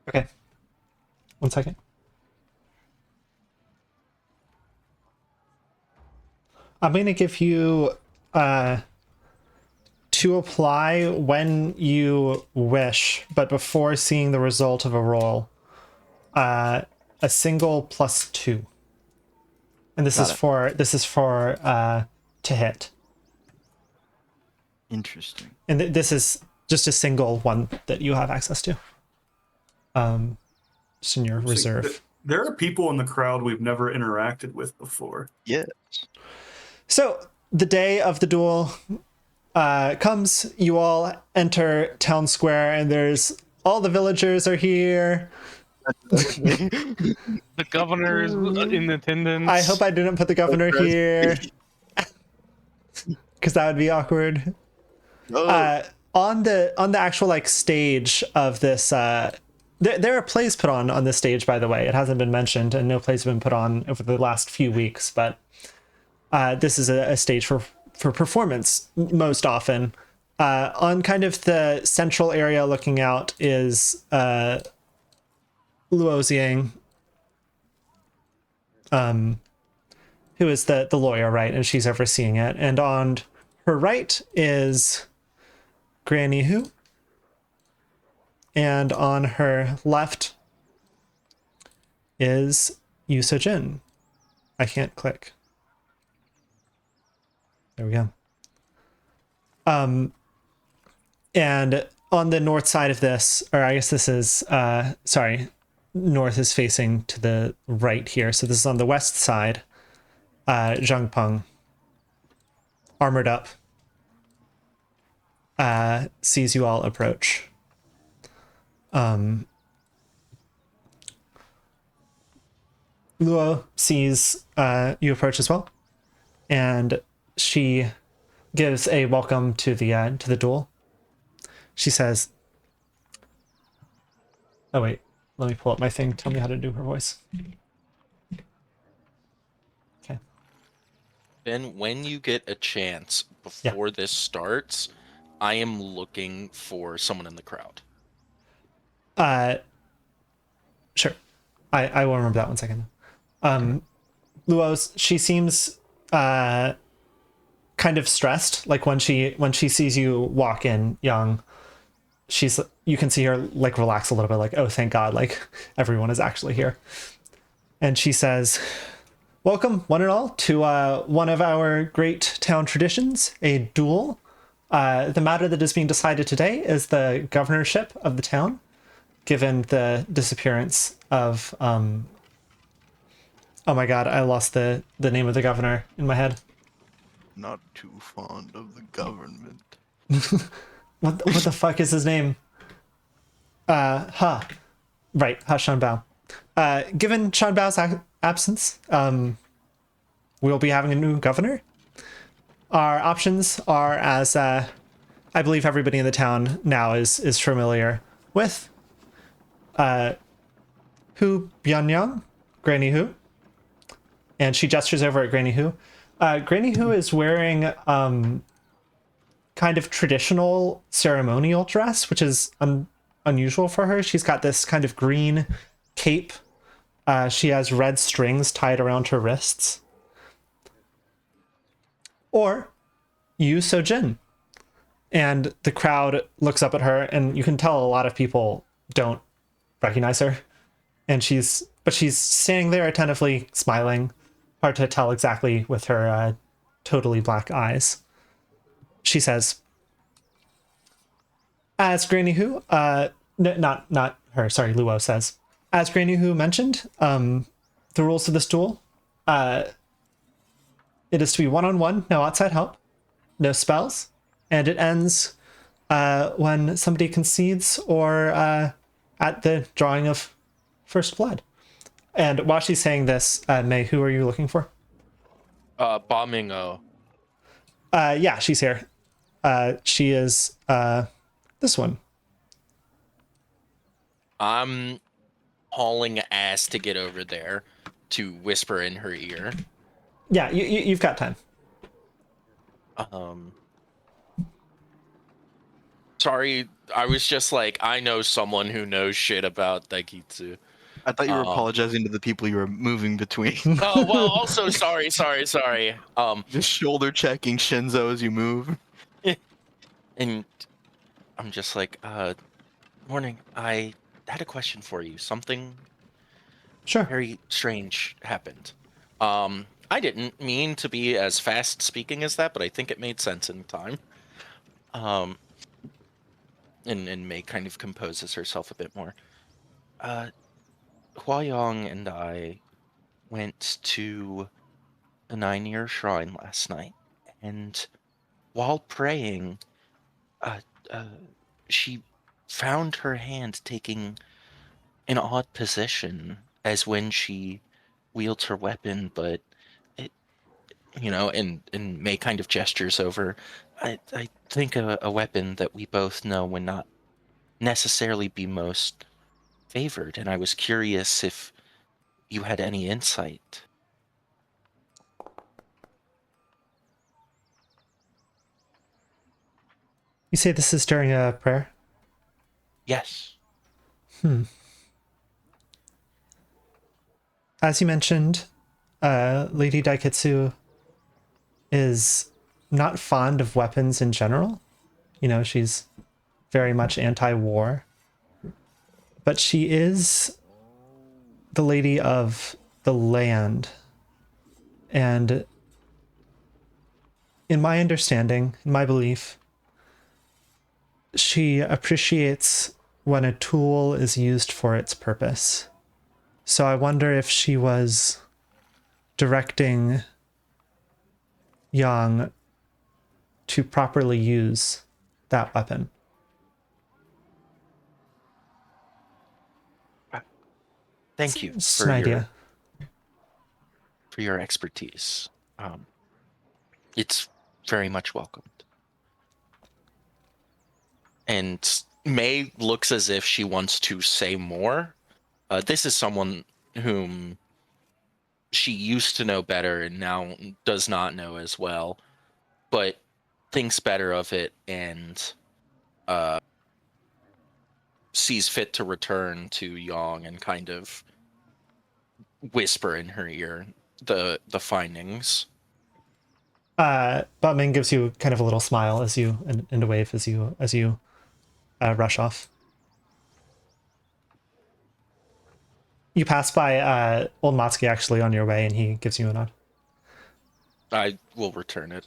Okay. 1 second. I'm going to give you to apply when you wish, but before seeing the result of a roll, a single +2. And this Got is it. for to hit. Interesting. And this is just a single one that you have access to. Just in your reserve. There are people in the crowd we've never interacted with before. Yes. So the day of the duel comes. You all enter town square, and there's all the villagers are here. the governor's in attendance. I hope I didn't put the governor here, because that would be awkward. Oh, On the actual like stage of this, there are plays put on this stage. By the way, it hasn't been mentioned, and no plays have been put on over the last few weeks. But this is a stage for performance most often. On kind of the central area, looking out is Luo Ziang, who is the lawyer, right? And she's overseeing it. And on her right is Granny Hu. And on her left is Yu Jin. I can't click. There we go. And on the north side of this, or I guess this is, north is facing to the right here. So this is on the west side. Zheng Peng, armored up, sees you all approach. Luo sees you approach as well, and she gives a welcome to the duel. She says, "Oh wait, let me pull up my thing. Tell me how to do her voice." Okay. Ben, when you get a chance before this starts, I am looking for someone in the crowd. Sure. I will remember that 1 second. Luo's, she seems kind of stressed. Like when she sees you walk in, Young, you can see her like relax a little bit, like, oh, thank God, like everyone is actually here. And she says, welcome, one and all, to one of our great town traditions, a duel. The matter that is being decided today is the governorship of the town, given the disappearance of oh my God, I lost the name of the governor in my head. Not too fond of the government. What the fuck is his name? Right, Shan Bao. Given Shan Bao's absence, we'll be having a new governor. Our options are, as I believe everybody in the town now is familiar with, Hu Bianyang, Granny Hu, and she gestures over at Granny Hu. Granny Hu is wearing kind of traditional ceremonial dress, which is unusual for her. She's got this kind of green cape. She has red strings tied around her wrists. Or Yu Sojin. And the crowd looks up at her, and you can tell a lot of people don't recognize her. And she's standing there attentively smiling. Hard to tell exactly with her totally black eyes. She says, as Granny Hu, not her, sorry, Luo says, as Granny Hu mentioned, the rules of this duel, it is to be one-on-one, no outside help, no spells, and it ends when somebody concedes or at the drawing of first blood. And while she's saying this, May, who are you looking for? Bombingo. Yeah, she's here. She is this one. I'm hauling ass to get over there to whisper in her ear. Yeah, you've got time. Sorry, I was just like, I know someone who knows shit about Daikitsu. I thought you were apologizing to the people you were moving between. Oh, well, also, sorry. Just shoulder checking Shinzo as you move. And I'm just like, morning, I had a question for you. Something Sure. very strange happened. I didn't mean to be as fast speaking as that, but I think it made sense in time. And May kind of composes herself a bit more. Huayong and I went to the 9-year shrine last night, and while praying, she found her hand taking an odd position as when she wields her weapon, but it, and May kind of gestures over. I think a weapon that we both know would not necessarily be most favored, and I was curious if you had any insight. You say this is during a prayer? Yes. As you mentioned, Lady Daiketsu is not fond of weapons in general. You know, she's very much anti-war. But she is the lady of the land. And in my understanding, in my belief, she appreciates when a tool is used for its purpose. So I wonder if she was directing Yang to properly use that weapon. Thank you Just an idea. for your expertise. It's very much welcomed. And May looks as if she wants to say more. This is someone whom she used to know better and now does not know as well, but thinks better of it and sees fit to return to Yang and kind of whisper in her ear the findings. Ming gives you kind of a little smile as you and a wave as you rush off. You pass by old Matsuki actually on your way, and he gives you a nod. I will return it.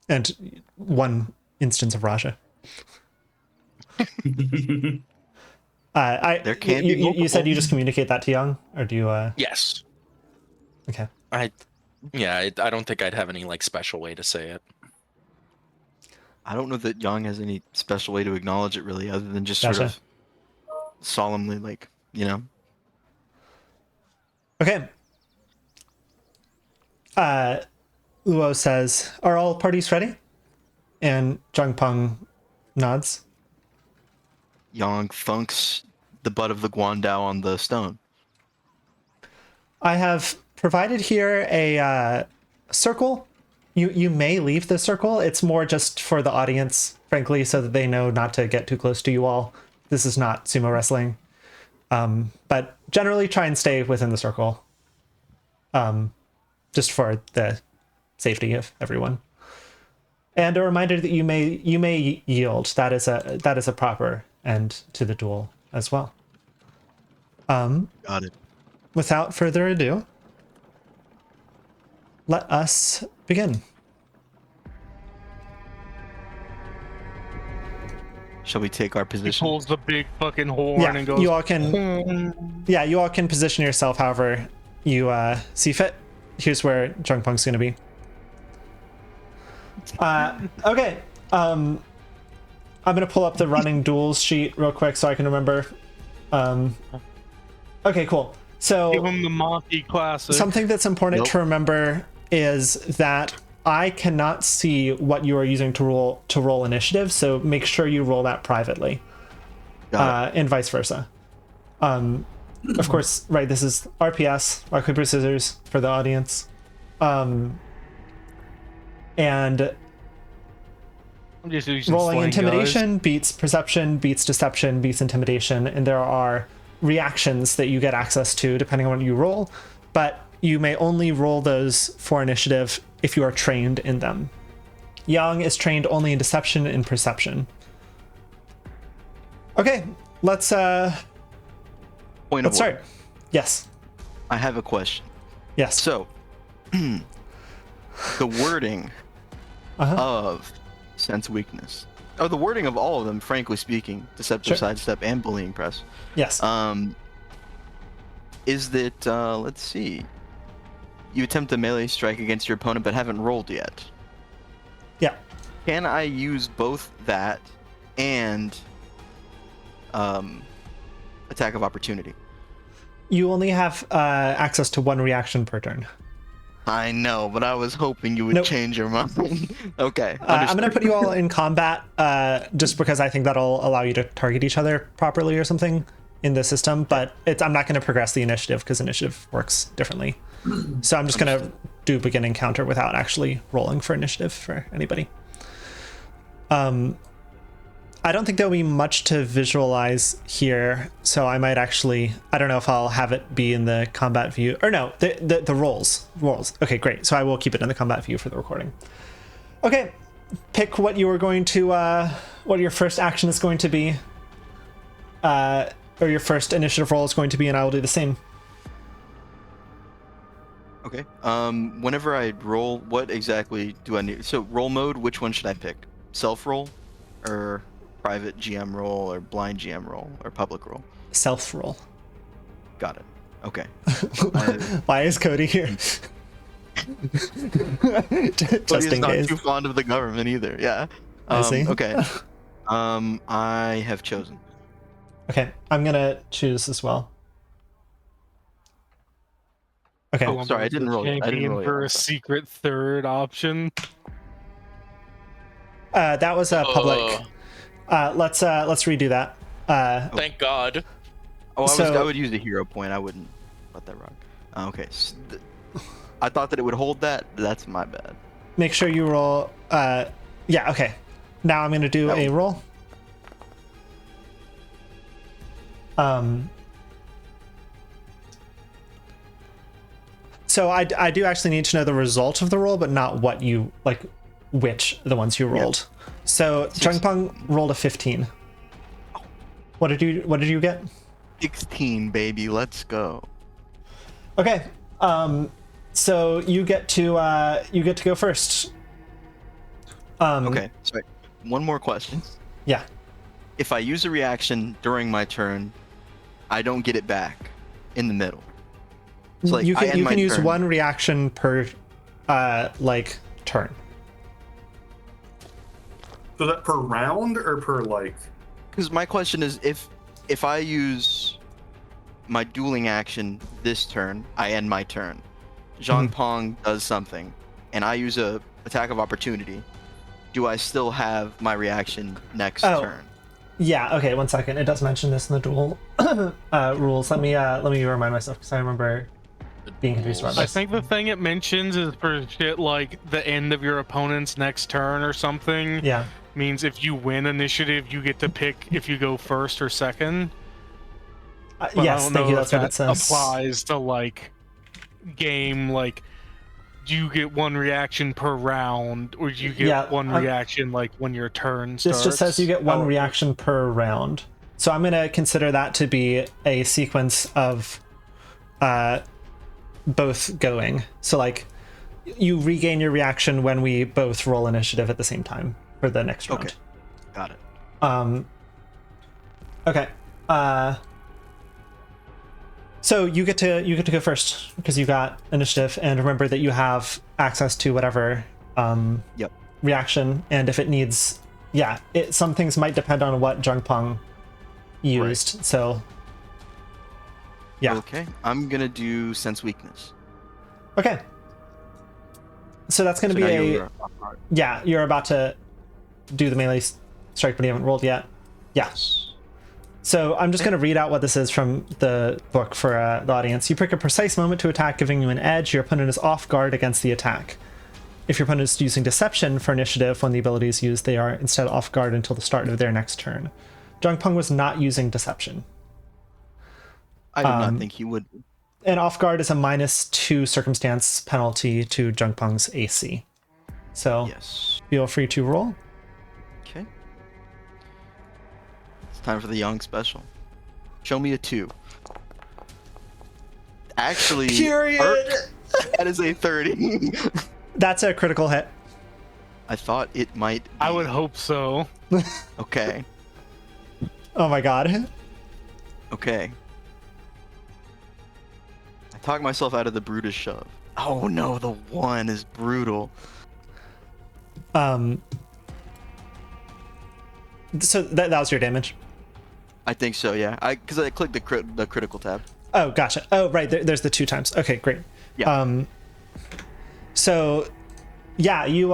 And one instance of Raja. There can be you said you multiple. just communicate that to Young, or do you? Yes. Okay. I don't think I'd have any like special way to say it. I don't know that Yang has any special way to acknowledge it, really, other than just sort Gotcha. of solemnly, like, you know. Okay. Luo says, "Are all parties ready?" And Zheng Peng nods. Yang thunks the butt of the Guandao on the stone. I have provided here a circle. You may leave the circle. It's more just for the audience, frankly, so that they know not to get too close to you all. This is not sumo wrestling. But generally try and stay within the circle. Just for the safety of everyone. And a reminder that you may yield. That is a proper end to the duel as well. Got it. Without further ado, let us begin. Shall we take our He position? pulls the big fucking horn and goes. You all can position yourself however you see fit. Here's where Zheng Peng's going to be. Okay. I'm going to pull up the running duels sheet real quick so I can remember. Okay, cool. So Give him the Monty classic. something that's important Nope. to remember is that I cannot see what you are using to roll initiative, so make sure you roll that privately, Got and vice versa. Of course, right? This is RPS, rock paper scissors for the audience, and I'm just using rolling slang, intimidation beats perception, beats deception, beats intimidation, and there are reactions that you get access to depending on what you roll, but you may only roll those for initiative if you are trained in them. Yang is trained only in deception and perception. Okay, let's Point of order. start. Yes. I have a question. Yes. So, the wording Uh-huh. of sense weakness, the wording of all of them, frankly speaking, deceptive Sure. sidestep and bullying press, Yes. is that let's see, you attempt a melee strike against your opponent but haven't rolled yet. Yeah. Can I use both that and attack of opportunity? You only have access to one reaction per turn. I know, but I was hoping you would Nope. change your mind. Okay. I'm going to understood. put you all in combat just because I think that'll allow you to target each other properly or something in the system, but I'm not going to progress the initiative because initiative works differently. So I'm just going to do begin encounter without actually rolling for initiative for anybody. I don't think there'll be much to visualize here, so I might actually, I don't know if I'll have it be in the combat view, or no, the rolls. Okay, great. So I will keep it in the combat view for the recording. Okay, pick what you are going to, what your first action is going to be, or your first initiative roll is going to be, and I will do the same. Okay. Whenever I roll, what exactly do I need? So roll mode, which one should I pick? Self roll, or private GM roll, or blind GM roll, or public roll? Self roll. Got it. Okay. Why is Cody here? But Just he's in not case. too fond of the government either. Yeah. I see. Okay. I have chosen. Okay, I'm gonna choose as well. Okay. Oh, sorry, I didn't roll it. I didn't Champion roll it. for I'm a sorry. secret third option. That was a public. Let's redo that. Thank God. Oh, So- I would use a hero point. I wouldn't let that rock. Okay. I thought that it would hold that. That's my bad. Make sure you roll. Yeah. Okay. Now I'm gonna do a roll. So I do actually need to know the result of the roll, but not what you like, which the ones you rolled. So Zheng Peng rolled a 15. What did you get? 16, baby. Let's go. Okay. So you get to go first. Okay. Sorry. One more question. Yeah. If I use a reaction during my turn, I don't get it back in the middle. So like you I end can my use turn. one reaction per turn. So that per round or per like? Because my question is, if I use my dueling action this turn, I end my turn. Zheng Peng does something, and I use a attack of opportunity. Do I still have my reaction next turn? Yeah. Okay. 1 second. It does mention this in the duel rules. Let me remind myself because I remember being confused about I this. think the thing it mentions is for shit like the end of your opponent's next turn or something. Yeah. Means if you win initiative, you get to pick if you go first or second. But Yes. I don't Thank know you. if That's what it that says. applies to like game like. Do you get one reaction per round, or do you get one reaction like when your turn starts? This just says you get one reaction per round. So I'm gonna consider that to be a sequence of both going. So like you regain your reaction when we both roll initiative at the same time for the next round. Okay. Got it. Okay. So you get to go first because you got initiative, and remember that you have access to whatever reaction, and if it needs, some things might depend on what Zheng Peng used. Right. So okay, I'm gonna do sense weakness. Okay, so that's gonna be you're about to do the melee strike, but you haven't rolled yet. Yes. So I'm just going to read out what this is from the book for the audience. You pick a precise moment to attack, giving you an edge. Your opponent is off guard against the attack. If your opponent is using deception for initiative when the ability is used, they are instead off guard until the start of their next turn. Zheng Peng was not using deception. I do not think he would. And off guard is a -2 circumstance penalty to Zheng Peng's AC. So feel free to roll. Okay. Time for the young special. Show me a 2. Actually, period. That is a 30. That's a critical hit. I thought it might be. I would hope so. Okay. Oh my god. Okay. I talked myself out of the Brutus shove. Oh no, the 1 is brutal. So that was your damage? I think so, yeah. Because I clicked the critical tab. Oh, gotcha. Oh, right. There's the 2 times. Okay, great. Yeah. So, yeah, you.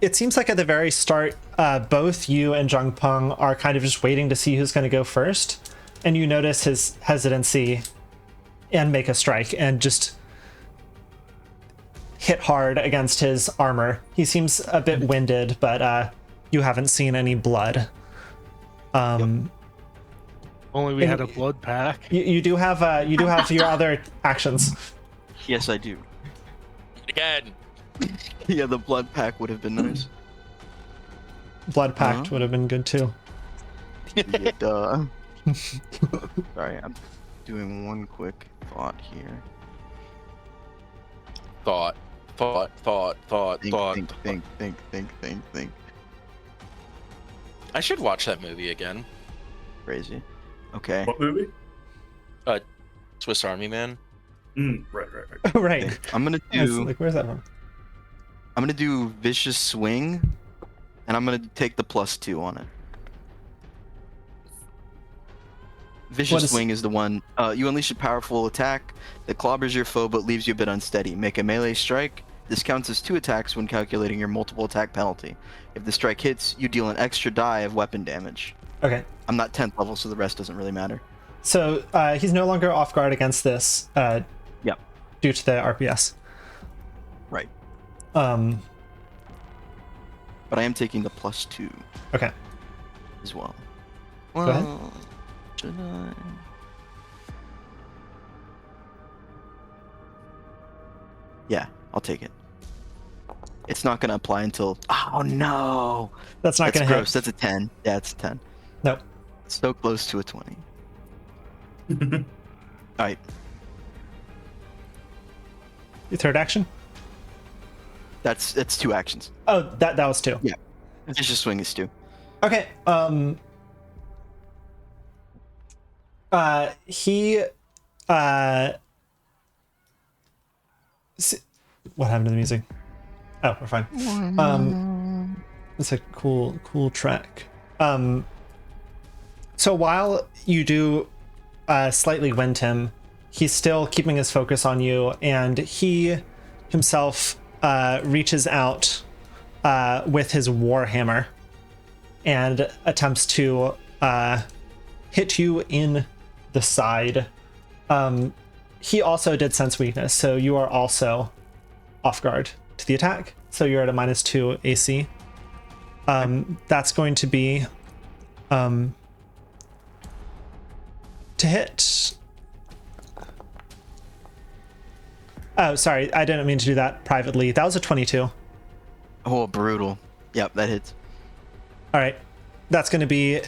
It seems like at the very start, both you and Zheng Peng are kind of just waiting to see who's going to go first, and you notice his hesitancy, and make a strike, and just hit hard against his armor. He seems a bit winded, but you haven't seen any blood. Only we had a blood pack. You do have your other actions. Yes, I do. Again. Yeah, the blood pack would have been nice. Blood pact would have been good too. Yeah, duh. Sorry, I'm doing one quick thought here. Thought. Think. I should watch that movie again. Crazy. Okay. What movie? Swiss Army Man. Right. Right. I'm gonna do. Like, where's that from? I'm gonna do vicious swing, and I'm gonna take the +2 on it. Vicious swing is the one. You unleash a powerful attack that clobbers your foe but leaves you a bit unsteady. Make a melee strike. This counts as 2 attacks when calculating your multiple attack penalty. If the strike hits, you deal an extra die of weapon damage. Okay. I'm not 10th level, so the rest doesn't really matter. So he's no longer off guard against this. Yep. Due to the RPS. Right. But I am taking the +2. Okay. As well. Go ahead. Should I? Yeah, I'll take it. It's not gonna apply until. Oh no! That's not That's going to gross. hit. That's a 10. Yeah, it's a 10. Nope. So close to a 20. All right. Your third action? That's 2 actions. Oh, that was 2. Yeah. Vicious swing is 2. Okay. He what happened to the music? Oh, we're fine. It's a cool track. So while you do slightly wind him, he's still keeping his focus on you, and he himself reaches out with his warhammer and attempts to hit you in the side. He also did sense weakness, so you are also off guard to the attack. So you're at a -2 AC. That's going to be to hit. Oh, sorry, I didn't mean to do that privately. That was a 22. Oh, brutal. Yep, that hits. All right, that's going to be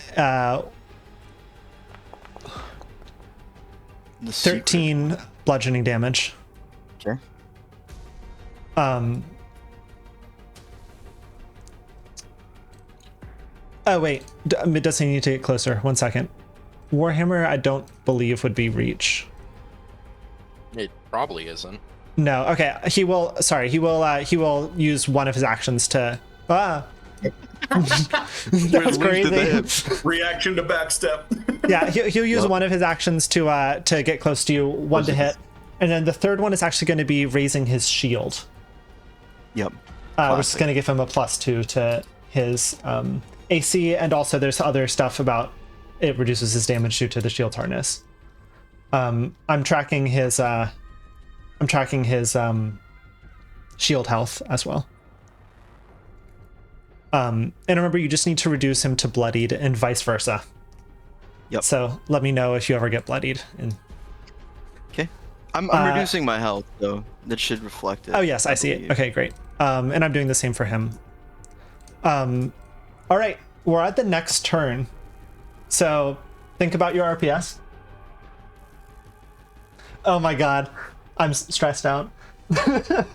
The secret. 13 bludgeoning damage. Okay. Oh wait, does he need to get closer? 1 second. Warhammer, I don't believe would be reach. It probably isn't. No. Okay. He will. Sorry. He will use one of his actions to. That's Where's the crazy. hip? Reaction to backstep. Yeah, he'll use one of his actions to get close to you, one to hit, and then the third one is actually going to be raising his shield, Yep. which is going to give him a +2 to his AC, and also there's other stuff about it reduces his damage due to the shield's hardness. I'm tracking his shield health as well. And remember, you just need to reduce him to bloodied and vice versa. Yep. So let me know if you ever get bloodied. And Okay. I'm reducing my health, though. That should reflect it. oh yes, I see it. believe. Okay, great. And I'm doing the same for him. All right, we're at the next turn. So think about your RPS. Oh my god, I'm stressed out. Could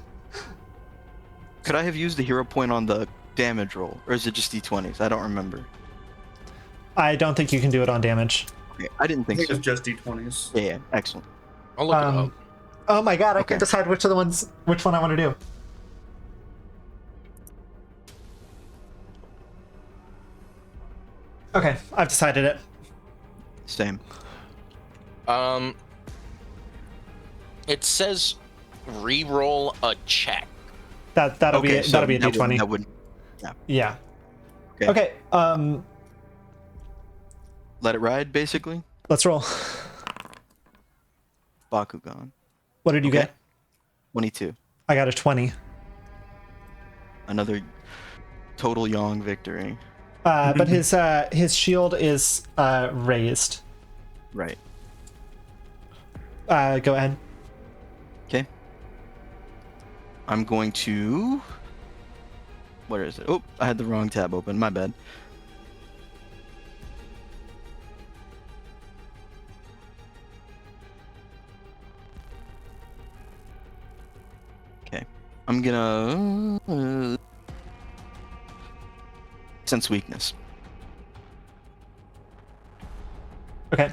I have used the hero point on the damage roll, or is it just d20s? I don't remember. I don't think you can do it on damage. Okay, I didn't I think think so. it's just d20s. Yeah, excellent. I'll look it Um, up. Oh my god, I Okay. can't decide which one I want to do. Okay, I've decided it. Same. It says re-roll a check. That'll be so that'll be a that d20. wouldn't- Yeah. Okay. Okay. Let it ride, basically. Let's roll. Bakugan. What did you Okay. get? 22. I got a 20. Another total Yong victory. But his shield is raised. Right. Go ahead. Okay. I'm going to. Where is it? Oh, I had the wrong tab open. My bad. Okay. I'm gonna. Sense weakness. Okay.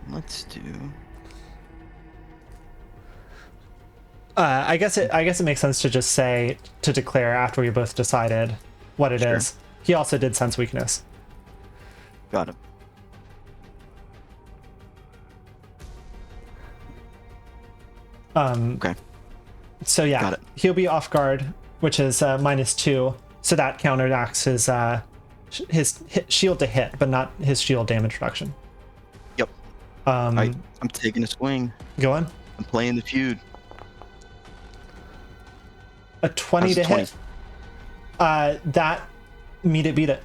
Let's do. I guess it makes sense to just say to declare after we both decided what it is. Sure. He also did sense weakness. Got it. Okay. So yeah, Got it. he'll be off guard, which is -2. So that counteracts his shield to hit, but not his shield damage reduction. Yep. I'm taking a swing. Go on. I'm playing the feud. A 20 How's to a 20? hit. That meet it, beat it.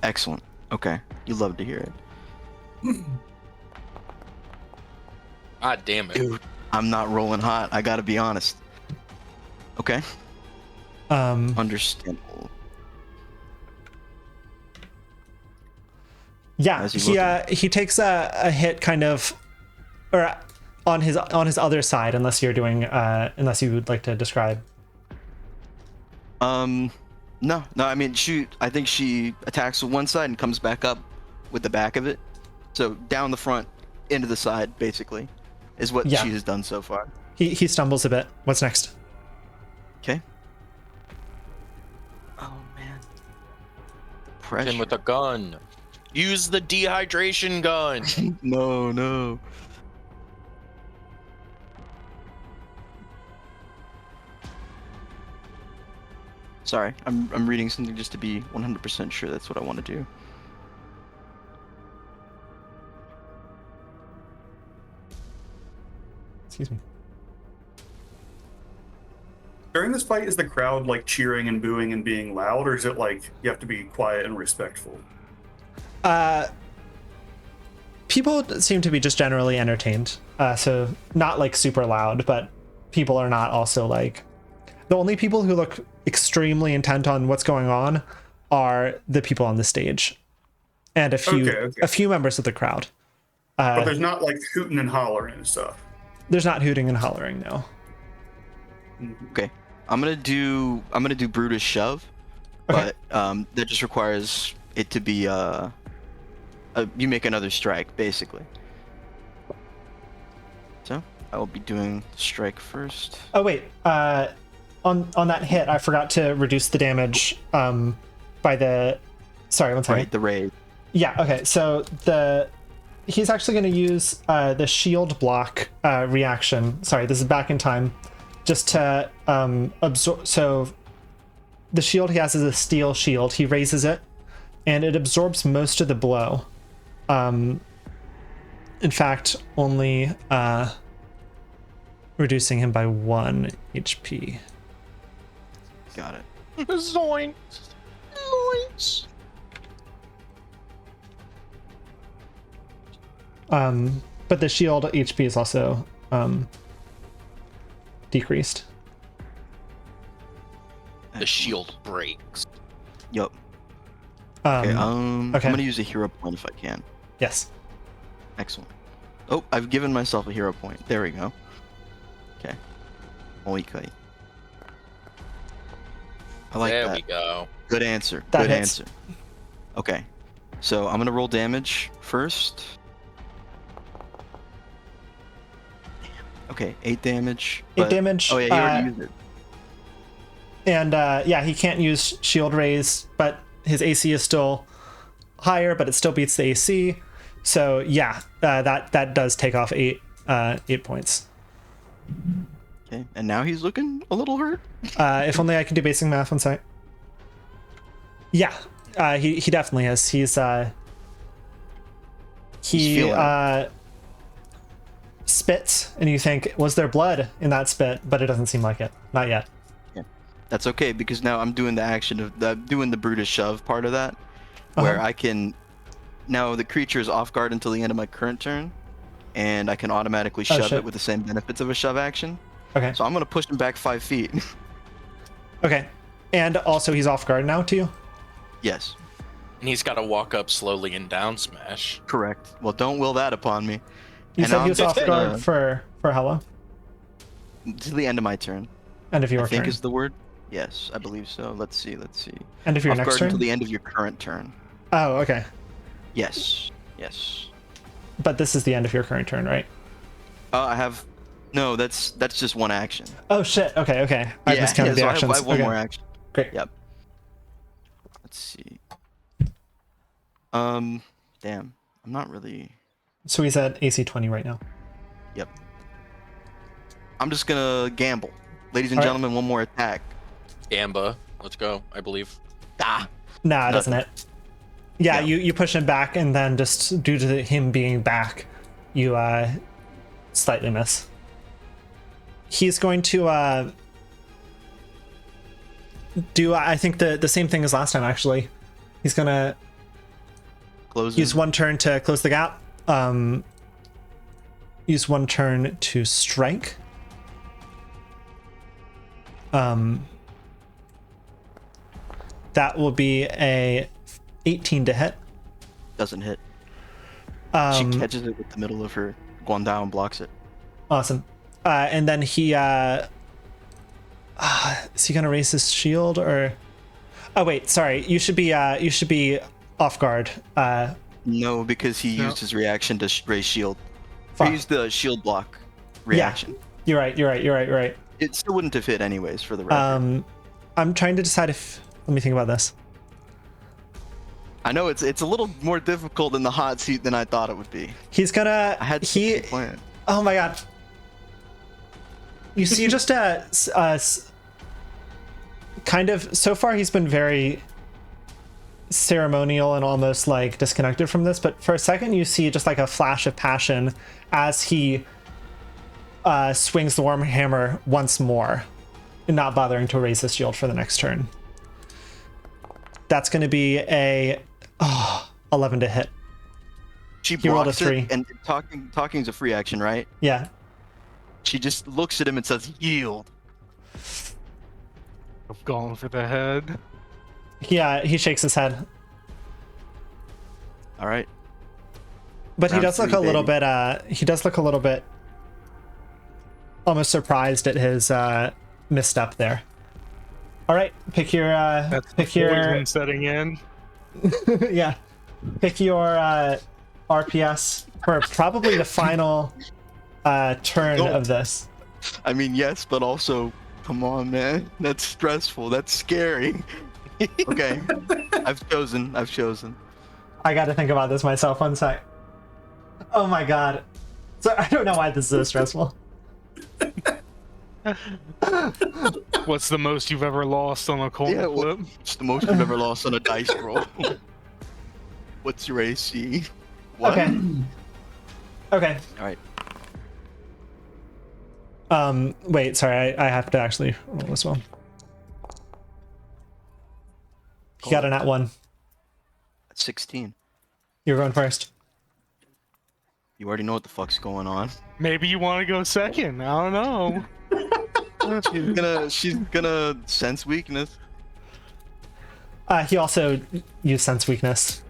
Excellent. Okay. You love to hear it. Ah, damn it. Dude, I'm not rolling hot. I gotta be honest. Okay, understandable. Yeah, How's he he takes a hit kind of, or on his other side, unless you're doing unless you would like to describe. No. I mean, I think she attacks with one side and comes back up with the back of it. So down the front, into the side, basically, is what Yeah. she has done so far. He stumbles a bit. What's next? Okay. Oh man. Hit Pressure. him with a gun. Use the dehydration gun. No. Sorry, I'm reading something just to be 100% sure that's what I want to do. Excuse me. During this fight, is the crowd like cheering and booing and being loud, or is it like you have to be quiet and respectful? People seem to be just generally entertained. So not like super loud, but people are not also like, the only people who look extremely intent on what's going on are the people on the stage and a few members of the crowd. But there's not like hooting and hollering and stuff. There's not hooting and hollering, no. Okay, I'm gonna do Brutus shove, Okay. but that just requires it to be you make another strike basically. So I will be doing strike first. Oh wait, on that hit, I forgot to reduce the damage by the. Sorry, one second. Right, the raid. Yeah. Okay. So he's actually going to use the shield block reaction. Sorry, this is back in time, just to absorb. So the shield he has is a steel shield. He raises it, and it absorbs most of the blow. In fact, only reducing him by 1 HP. Got it. Zoinks. Zoinks. But the shield HP is also decreased. The shield breaks. Yup. Okay, Okay. I'm gonna use a hero point if I can. Yes. Excellent. Oh, I've given myself a hero point. There we go. Okay. Okay. I like There that. we go. Good answer. That Good hits. answer. Okay. So I'm gonna roll damage first. Okay, 8 damage. 8 damage. Oh yeah, he already used it. And yeah, he can't use shield raise, but his AC is still higher, but it still beats the AC. So yeah, that does take off 8 points. Okay, and now he's looking a little hurt. If only I could do basic math one sec. Yeah, he definitely is. He's feeling spits, and you think, was there blood in that spit? But it doesn't seem like it. Not yet. That's okay because now I'm doing the action of doing the Brutus shove part of that, where I can now the creature is off guard until the end of my current turn, and I can automatically shove shit. it with the same benefits of a shove action. Okay. So I'm gonna push him back 5 feet. Okay. And also he's off guard now too? Yes, And he's got to walk up slowly and down smash. correct. Well, don't will that upon me. You And said now he was I'm off just guard gonna- for how long? To the end of my turn. End of your I think turn. is the word. Yes, I believe so. Let's see. End of your Off next guard turn? until the end of your current turn. Oh, okay. Yes. But this is the end of your current turn, right? I have. No, that's just one action. Oh shit. Okay. I miscounted the so actions. I have one Okay. more action. Great. Yep. Let's see. Damn. I'm not really. So he's at AC 20 right now. Yep. I'm just gonna gamble, ladies and All right. gentlemen. One more attack. Gamba, let's go, I believe. Ah. Nah, doesn't Nothing. it? Yeah, No. you push him back, and then just due to him being back, you slightly miss. He's going to do I think the same thing as last time actually. He's gonna Close. use one turn to close the gap. use 1 turn to strike. That will be a 18 to hit. Doesn't hit. She catches it with the middle of her Guandao and blocks it. Awesome. And then he is he gonna raise his shield or? Oh wait, sorry. You should be off guard. No, because he No. used his reaction to raise shield. Fuck. He used the shield block reaction. You're right. It still wouldn't have hit anyways for the record. I'm trying to decide if. Let me think about this. I know it's a little more difficult in the hot seat than I thought it would be. He's gonna. I had such a plan. Oh my god. You see, just kind of. So far, he's been very ceremonial and almost like disconnected from this. But for a second, you see just like a flash of passion as he swings the Warhammer once more, not bothering to raise his shield for the next turn. That's going to be a 11 to hit. She He rolled a blocks 3. it, and talking's a free action, right? Yeah. She just looks at him and says, "Yield." I've gone for the head. Yeah, he shakes his head. All right. But he Round does look 3, a little baby. bit he does look a little bit almost surprised at his misstep there. All right, pick your That's pick the your poison setting in. yeah. Pick your RPS for probably the final turn No. of this. I mean, yes, but also, come on, man. That's stressful. That's scary. Okay. I've chosen. I got to think about this myself. 1 sec. Oh my god. So I don't know why this is so stressful. What's the most you've ever lost on a coin Yeah, flip? It's the most you've ever lost on a dice roll. What's your AC? What? Okay. All right. Wait, sorry, I have to actually roll this one. You got a nat 1. 16. You're going first. You already know what the fuck's going on. Maybe you want to go second. I don't know. She's gonna sense weakness. He also used sense weakness.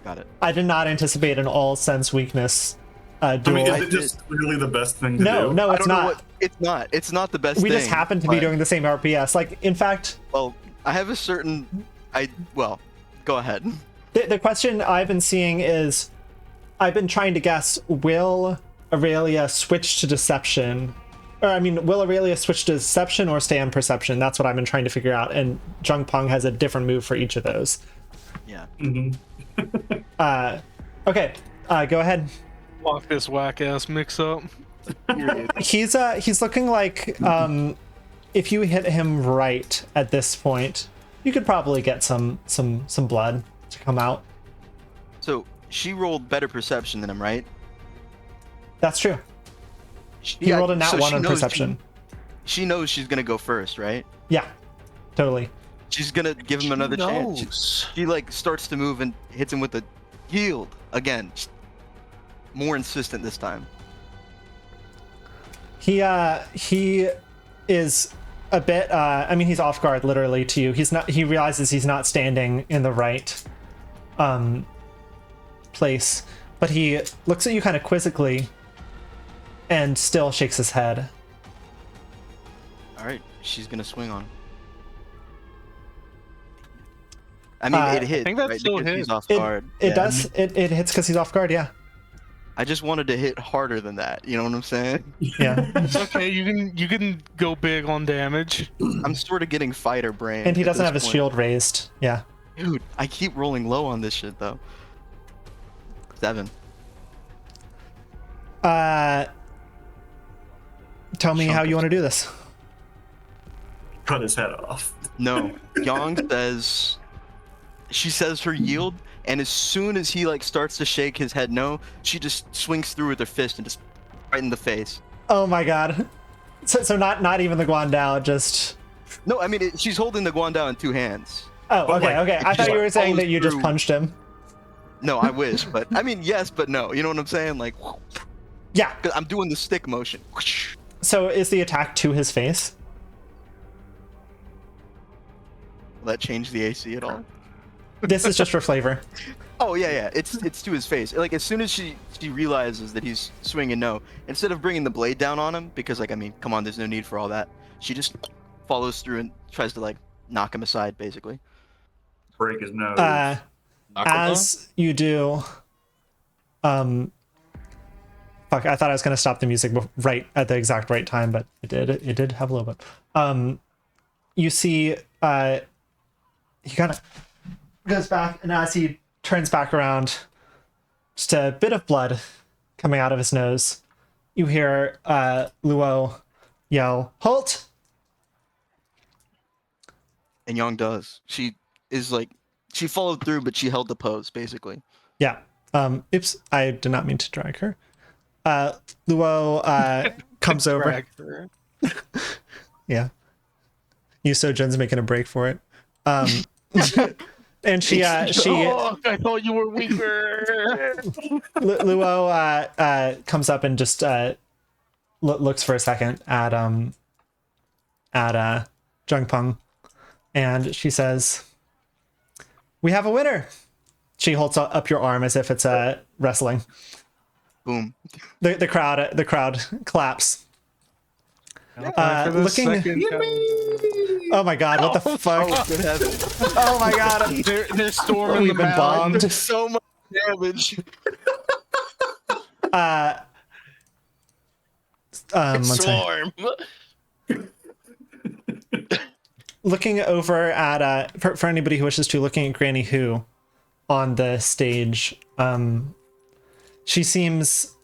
Got it. I did not anticipate an all sense weakness I duel. mean, is it just really the best thing to No, do? no, I it's don't know not. what. It's not. It's not the best We thing. just happen to be but- doing the same RPS. Like, in fact, Well, I have a certain. Well, go ahead. the question I've been seeing is, I've been trying to guess, will Aurelia switch to deception? Or, I mean, will Aurelia switch to deception or stay on perception? That's what I've been trying to figure out. And Zheng Peng has a different move for each of those. Yeah. Okay, go ahead. Lock this whack ass mix up. He's looking like if you hit him right at this point, you could probably get some blood to come out. So she rolled better perception than him, right? That's true. He rolled a nat so 1 she on knows perception. She knows she's gonna go first, right? Yeah, totally. She's gonna give him another chance. She like starts to move and hits him with a yield again. More insistent this time. He is a bit I mean, he's off guard literally to you. He realizes he's not standing in the right place, but he looks at you kind of quizzically and still shakes his head. All right, she's gonna swing on him. I mean, it hit. I think that right? still Because hit. he's off It, guard. it Yeah. does. It hits because he's off guard. Yeah. I just wanted to hit harder than that. You know what I'm saying? Yeah. It's okay. You can go big on damage. I'm sort of getting fighter brain. And he at doesn't this have his point. shield raised. Yeah. Dude, I keep rolling low on this shit though. 7. Tell me how you want to do this. Cut his head off. No, Yang says. She says her yield, and as soon as he like starts to shake his head no, she just swings through with her fist and just right in the face. Oh my god. So not even the Guandao, just. No, I mean she's holding the Guandao in 2 hands. Oh, But, okay, like, okay. I if thought she you were saying follows that you just through- punched him. No, I wish, but I mean yes, but no. You know what I'm saying? Like, Yeah. 'Cause I'm doing the stick motion. So is the attack to his face? Will that change the AC at all? This is just for flavor. Oh yeah. It's to his face. Like as soon as she realizes that he's swinging no, instead of bringing the blade down on him, because like I mean, come on, there's no need for all that. She just follows through and tries to like knock him aside, basically. Break his nose. Knock him down? As you do, fuck, I thought I was gonna stop the music right at the exact right time, but it did have a little bit. You see, he kind of goes back, and as he turns back around, just a bit of blood coming out of his nose. You hear Luo yell, "Halt!" And Young does. She is like she followed through, but she held the pose, basically. Yeah. Oops, I did not mean to drag her. Luo comes over. Drag her. Yeah. Yuso-jun's making a break for it. And she Oh, I thought you were weaker. Luo comes up and just looks for a second at Zheng Peng, and she says, "We have a winner." She holds up your arm as if it's wrestling. Boom. The crowd claps. Looking. Oh my god! What the fuck? Oh, good heavens. Oh my god! They're storming We've the been mountain. bombed. There's so much damage. One second. Swarm. Looking over at for anybody who wishes to, looking at Granny Who on the stage, she seems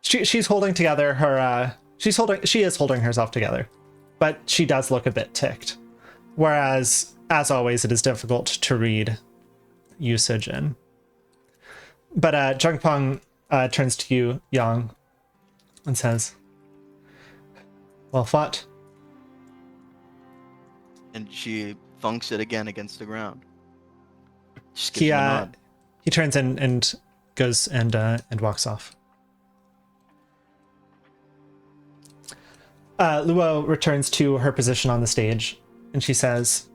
she's holding together her she is holding herself together, but she does look a bit ticked, whereas as always it is difficult to read Yuso-jin. But Zheng Peng turns to you, Yang, and says, "Well fought." And she thunks it again against the ground. Just gives him a nod. He turns in and goes and walks off. Luo returns to her position on the stage, and she says,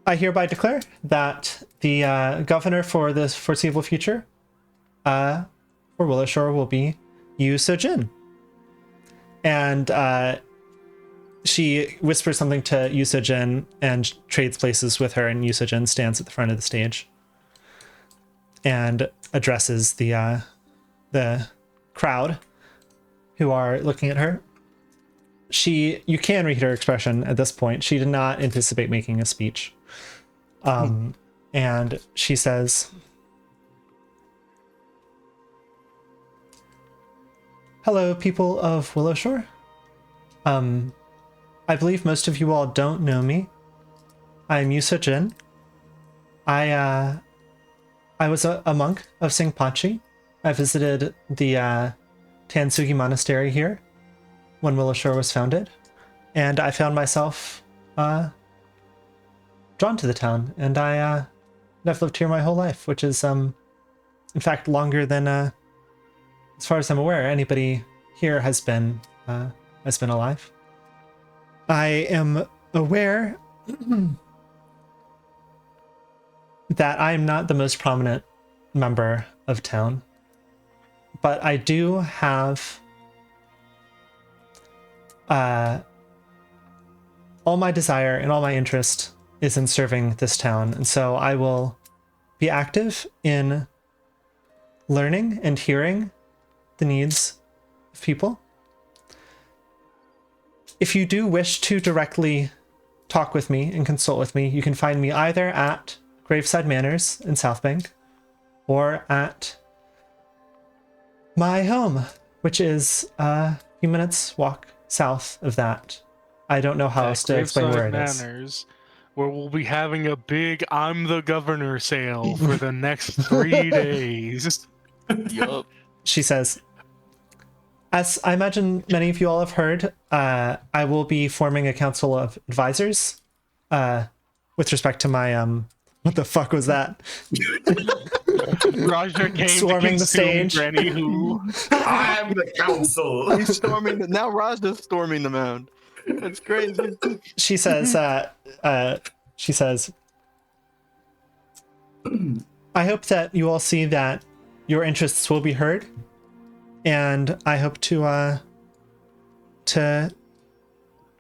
"I hereby declare that the governor for this foreseeable future for Willowshore will be Yuso-jin." And she whispers something to Yuso-jin and trades places with her, and Yuso-jin stands at the front of the stage and addresses the crowd who are looking at her. You can read her expression at this point. She did not anticipate making a speech. And she says, "Hello, people of Willowshore. I believe most of you all don't know me. I'm Yuso-jin. I was a monk of Singpachi. I visited the Tansugi Monastery here when Willowshore was founded, and I found myself drawn to the town, and I've lived here my whole life, which is in fact longer than as far as I'm aware anybody here has been alive. I am aware that I am not the most prominent member of town, but I do have all my desire and all my interest is in serving this town, and so I will be active in learning and hearing the needs of people. If you do wish to directly talk with me and consult with me, you can find me either at Graveside Manors in South Bank or at my home, which is a few minutes walk south of that. I don't know how else to explain where it is. Manors, where we'll be having a big "I'm the Governor" sale for the next 3 days. Yup. She says, "As I imagine many of you all have heard, I will be forming a council of advisors with respect to my What the fuck was that? Raja came Swarming to the consume stage. Granny Who. I'm the council. He's storming now Raja's storming the mound. That's crazy. She says, she says, I hope that you all see that your interests will be heard, and I hope to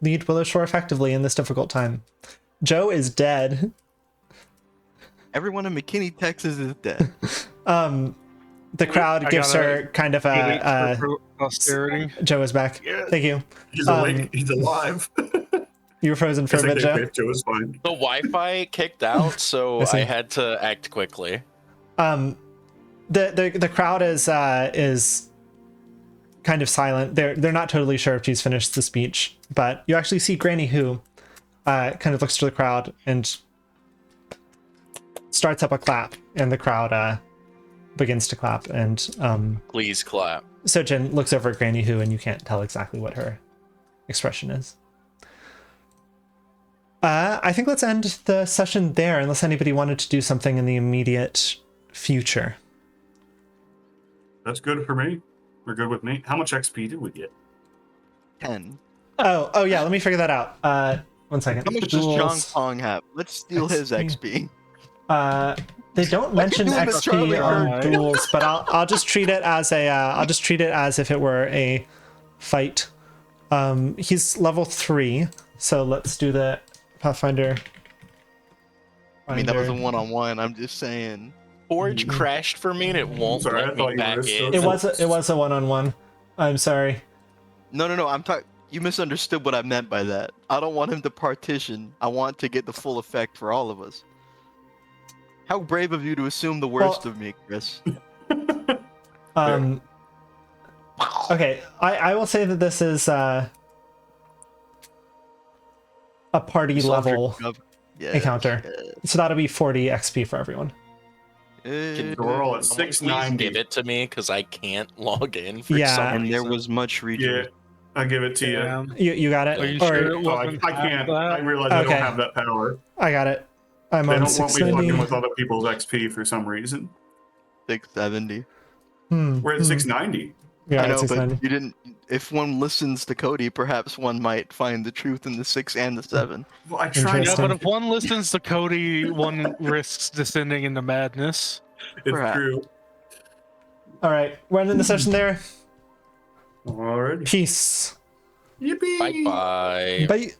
lead Willowshore effectively in this difficult time. Joe is dead. Everyone in McKinney, Texas is dead. The crowd I gives gotta her kind of Get it a for posterity. Joe is back. Yeah. Thank you. He's awake. He's alive. You were frozen for a bit, Joe. Joe is fine. The Wi-Fi kicked out, so I see. I had to act quickly. The crowd is kind of silent. They're not totally sure if she's finished the speech, but you actually see Granny Who kind of looks to the crowd and starts up a clap, and the crowd begins to clap. And Please clap. Sojin looks over at Granny Who, and you can't tell exactly what her expression is. I think let's end the session there, unless anybody wanted to do something in the immediate future. That's good for me. We're good with me. How much XP do we get? 10. Oh yeah, let me figure that out. 1 second. How much does Duels. Zheng Peng have? Let's steal his XP. XP. They don't mention doing this, Charlie? XP on Alright. duels, but I'll just treat it as if it were a fight. He's level 3, so let's do the Pathfinder. I mean, that was a Finder. one-on-one. I'm just saying. Forge crashed for me and it won't Sorry, I let thought me you back were still- in. It was a one-on-one. I'm sorry. No. I'm talking. You misunderstood what I meant by that. I don't want him to partition. I want to get the full effect for all of us. How brave of you to assume the worst of me, Chris. Okay, I will say that this is a party level Yeah, encounter. So that'll be 40 XP for everyone. Can So we're all at someone please 690. give it to me because I can't log in for Yeah. some And there reason. was much region. Yeah, I'll give it to you. Damn. You got it? Are you Or- sure it Oh, I wasn't can't. half I that? realize I Okay. don't have that power. I got it. I'm They on don't want me fucking 690. with other people's XP for some reason. 670. We're at 690. Yeah, I know, it's but 690. you didn't. If one listens to Cody, perhaps one might find the truth in the 6 and the 7. Well, I tried. Yeah, Interesting. but if one listens to Cody, one risks descending into madness. It's Perhaps. true. All right, we're ending the session there. Alright. Peace. Yippee! Bye bye. Bye.